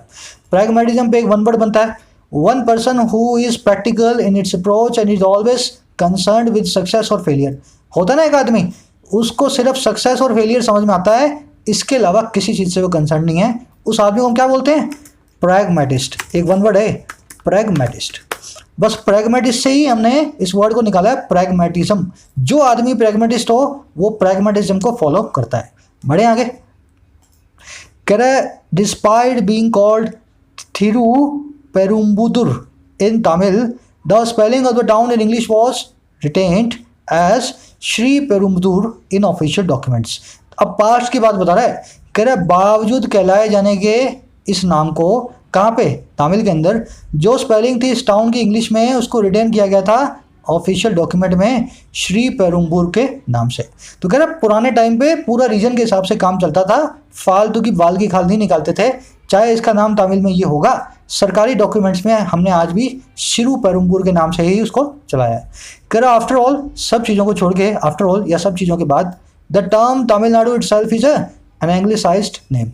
प्रैग्मेटिज्म पे एक वन वर्ड बनता है, one person who is practical in its approach and is always concerned with success और फेलियर। होता ना एक आदमी, उसको सिर्फ सक्सेस और फेलियर समझ में आता है, इसके अलावा किसी चीज़ से वो कंसर्न नहीं है, उस आदमी को हम क्या बोलते हैं, प्रैग्मेटिस्ट। एक वन वर्ड है प्रैग्मेटिस्ट। बस प्रैग्मेटिस्ट से ही हमने इस वर्ड को निकाला है, प्रैग्मेटिज्म। जो आदमी प्रैग्मेटिस्ट हो वो प्रैग्मेटिज्म को फॉलो करता है। बढ़े आगे। कह रहा है despite being called Thiruperumbudur in Tamil, the spelling of the town in English was retained as Sri Perumbudur in official documents. अब पास्ट की बात बता रहा है। कह रहा है बावजूद कहलाए जाने के इस नाम को कहाँ पे, तमिल के अंदर, जो स्पेलिंग थी इस टाउन की इंग्लिश में, उसको रिटेन किया गया था ऑफिशियल डॉक्यूमेंट में श्री पेरुम्बुदुर के नाम से। तो कह रहा पुराने टाइम पे पूरा रीजन के हिसाब से काम चलता था, फालतू की बाल की खाल नहीं निकालते थे, चाहे इसका नाम तमिल में ये होगा, सरकारी डॉक्यूमेंट्स में हमने आज भी श्री पेरुम्बुदुर के नाम से ही उसको चलाया है। कह रहा आफ्टर ऑल, सब चीज़ों को छोड़ के, आफ्टर ऑल या सब चीज़ों के बाद, the term Tamil Nadu itself is an anglicised name.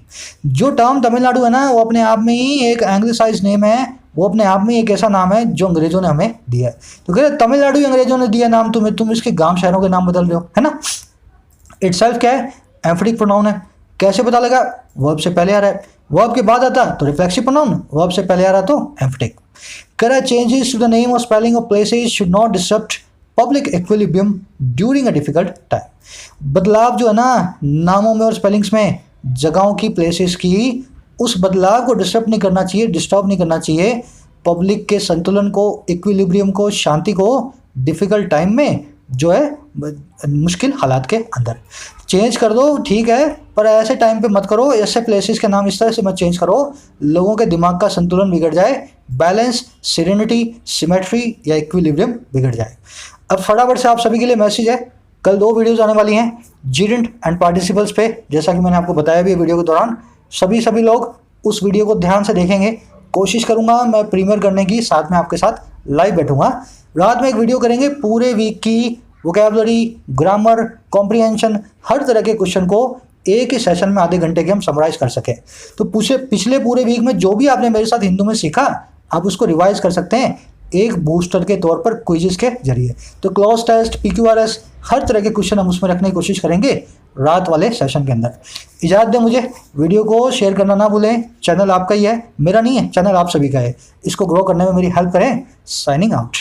जो टर्म तमिलनाडु है ना, वो अपने आप में ही एक एंग्लिसाइज्ड नेम है, वो अपने आप में एक ऐसा नाम है जो अंग्रेजों ने हमें दिया है। तो कह रहे तमिलनाडु ही अंग्रेजों ने दिया नाम तुम्हें, तुम इसके गांव शहरों के नाम बदल रहे हो, है ना। इटसेल्फ क्या है, एम्फेटिक प्रोनाउन है। कैसे पता लगा, वर्ब से पहले आ रहा है, वर्ब के बाद आता तो रिफ्लेक्सिव प्रोनाउन, वर्ब से पहले आ रहा तो एम्फेटिक। कह रहा चेंजेस टू द नेम और spelling of places should not disturb public equilibrium during a difficult time. बदलाव जो है ना नामों में और स्पेलिंग्स में, जगहों की, प्लेसेस की, उस बदलाव को डिस्टर्ब नहीं करना चाहिए, डिस्टर्ब नहीं करना चाहिए पब्लिक के संतुलन को, इक्विलिब्रियम को, शांति को, डिफ़िकल्ट टाइम में जो है मुश्किल हालात के अंदर। चेंज कर दो ठीक है, पर ऐसे टाइम पे मत करो, ऐसे प्लेसेस के नाम इस तरह से मत चेंज करो लोगों के दिमाग का संतुलन बिगड़ जाए, बैलेंस, सेरेनिटी, सिमेट्री या इक्विलिब्रियम बिगड़ जाए। अब फटाफट से आप सभी के लिए मैसेज है, कल 2 वीडियोज़ आने वाली हैं जीरेंट एंड पार्टिसिपल्स पे, जैसा कि मैंने आपको बताया भी वीडियो के दौरान। सभी लोग उस वीडियो को ध्यान से देखेंगे। कोशिश करूंगा मैं प्रीमियर करने की, साथ में आपके साथ लाइव बैठूंगा। रात में एक वीडियो करेंगे पूरे वीक की वोकैबुलरी, ग्रामर, कॉम्प्रिहेंशन, हर तरह के क्वेश्चन को एक ही सेशन में आधे घंटे के हम समराइज कर सकें। तो पिछले पूरे वीक में जो भी आपने मेरे साथ हिंदू में सीखा, आप उसको रिवाइज कर सकते हैं एक बूस्टर के तौर पर क्विज़ के जरिए। तो क्लॉज टेस्ट, PQRS, हर तरह के क्वेश्चन हम उसमें रखने की कोशिश करेंगे रात वाले सेशन के अंदर। इजाज़त दें मुझे, वीडियो को शेयर करना ना भूलें। चैनल आपका ही है, मेरा नहीं है, चैनल आप सभी का है। इसको ग्रो करने में मेरी हेल्प करें। Signing out.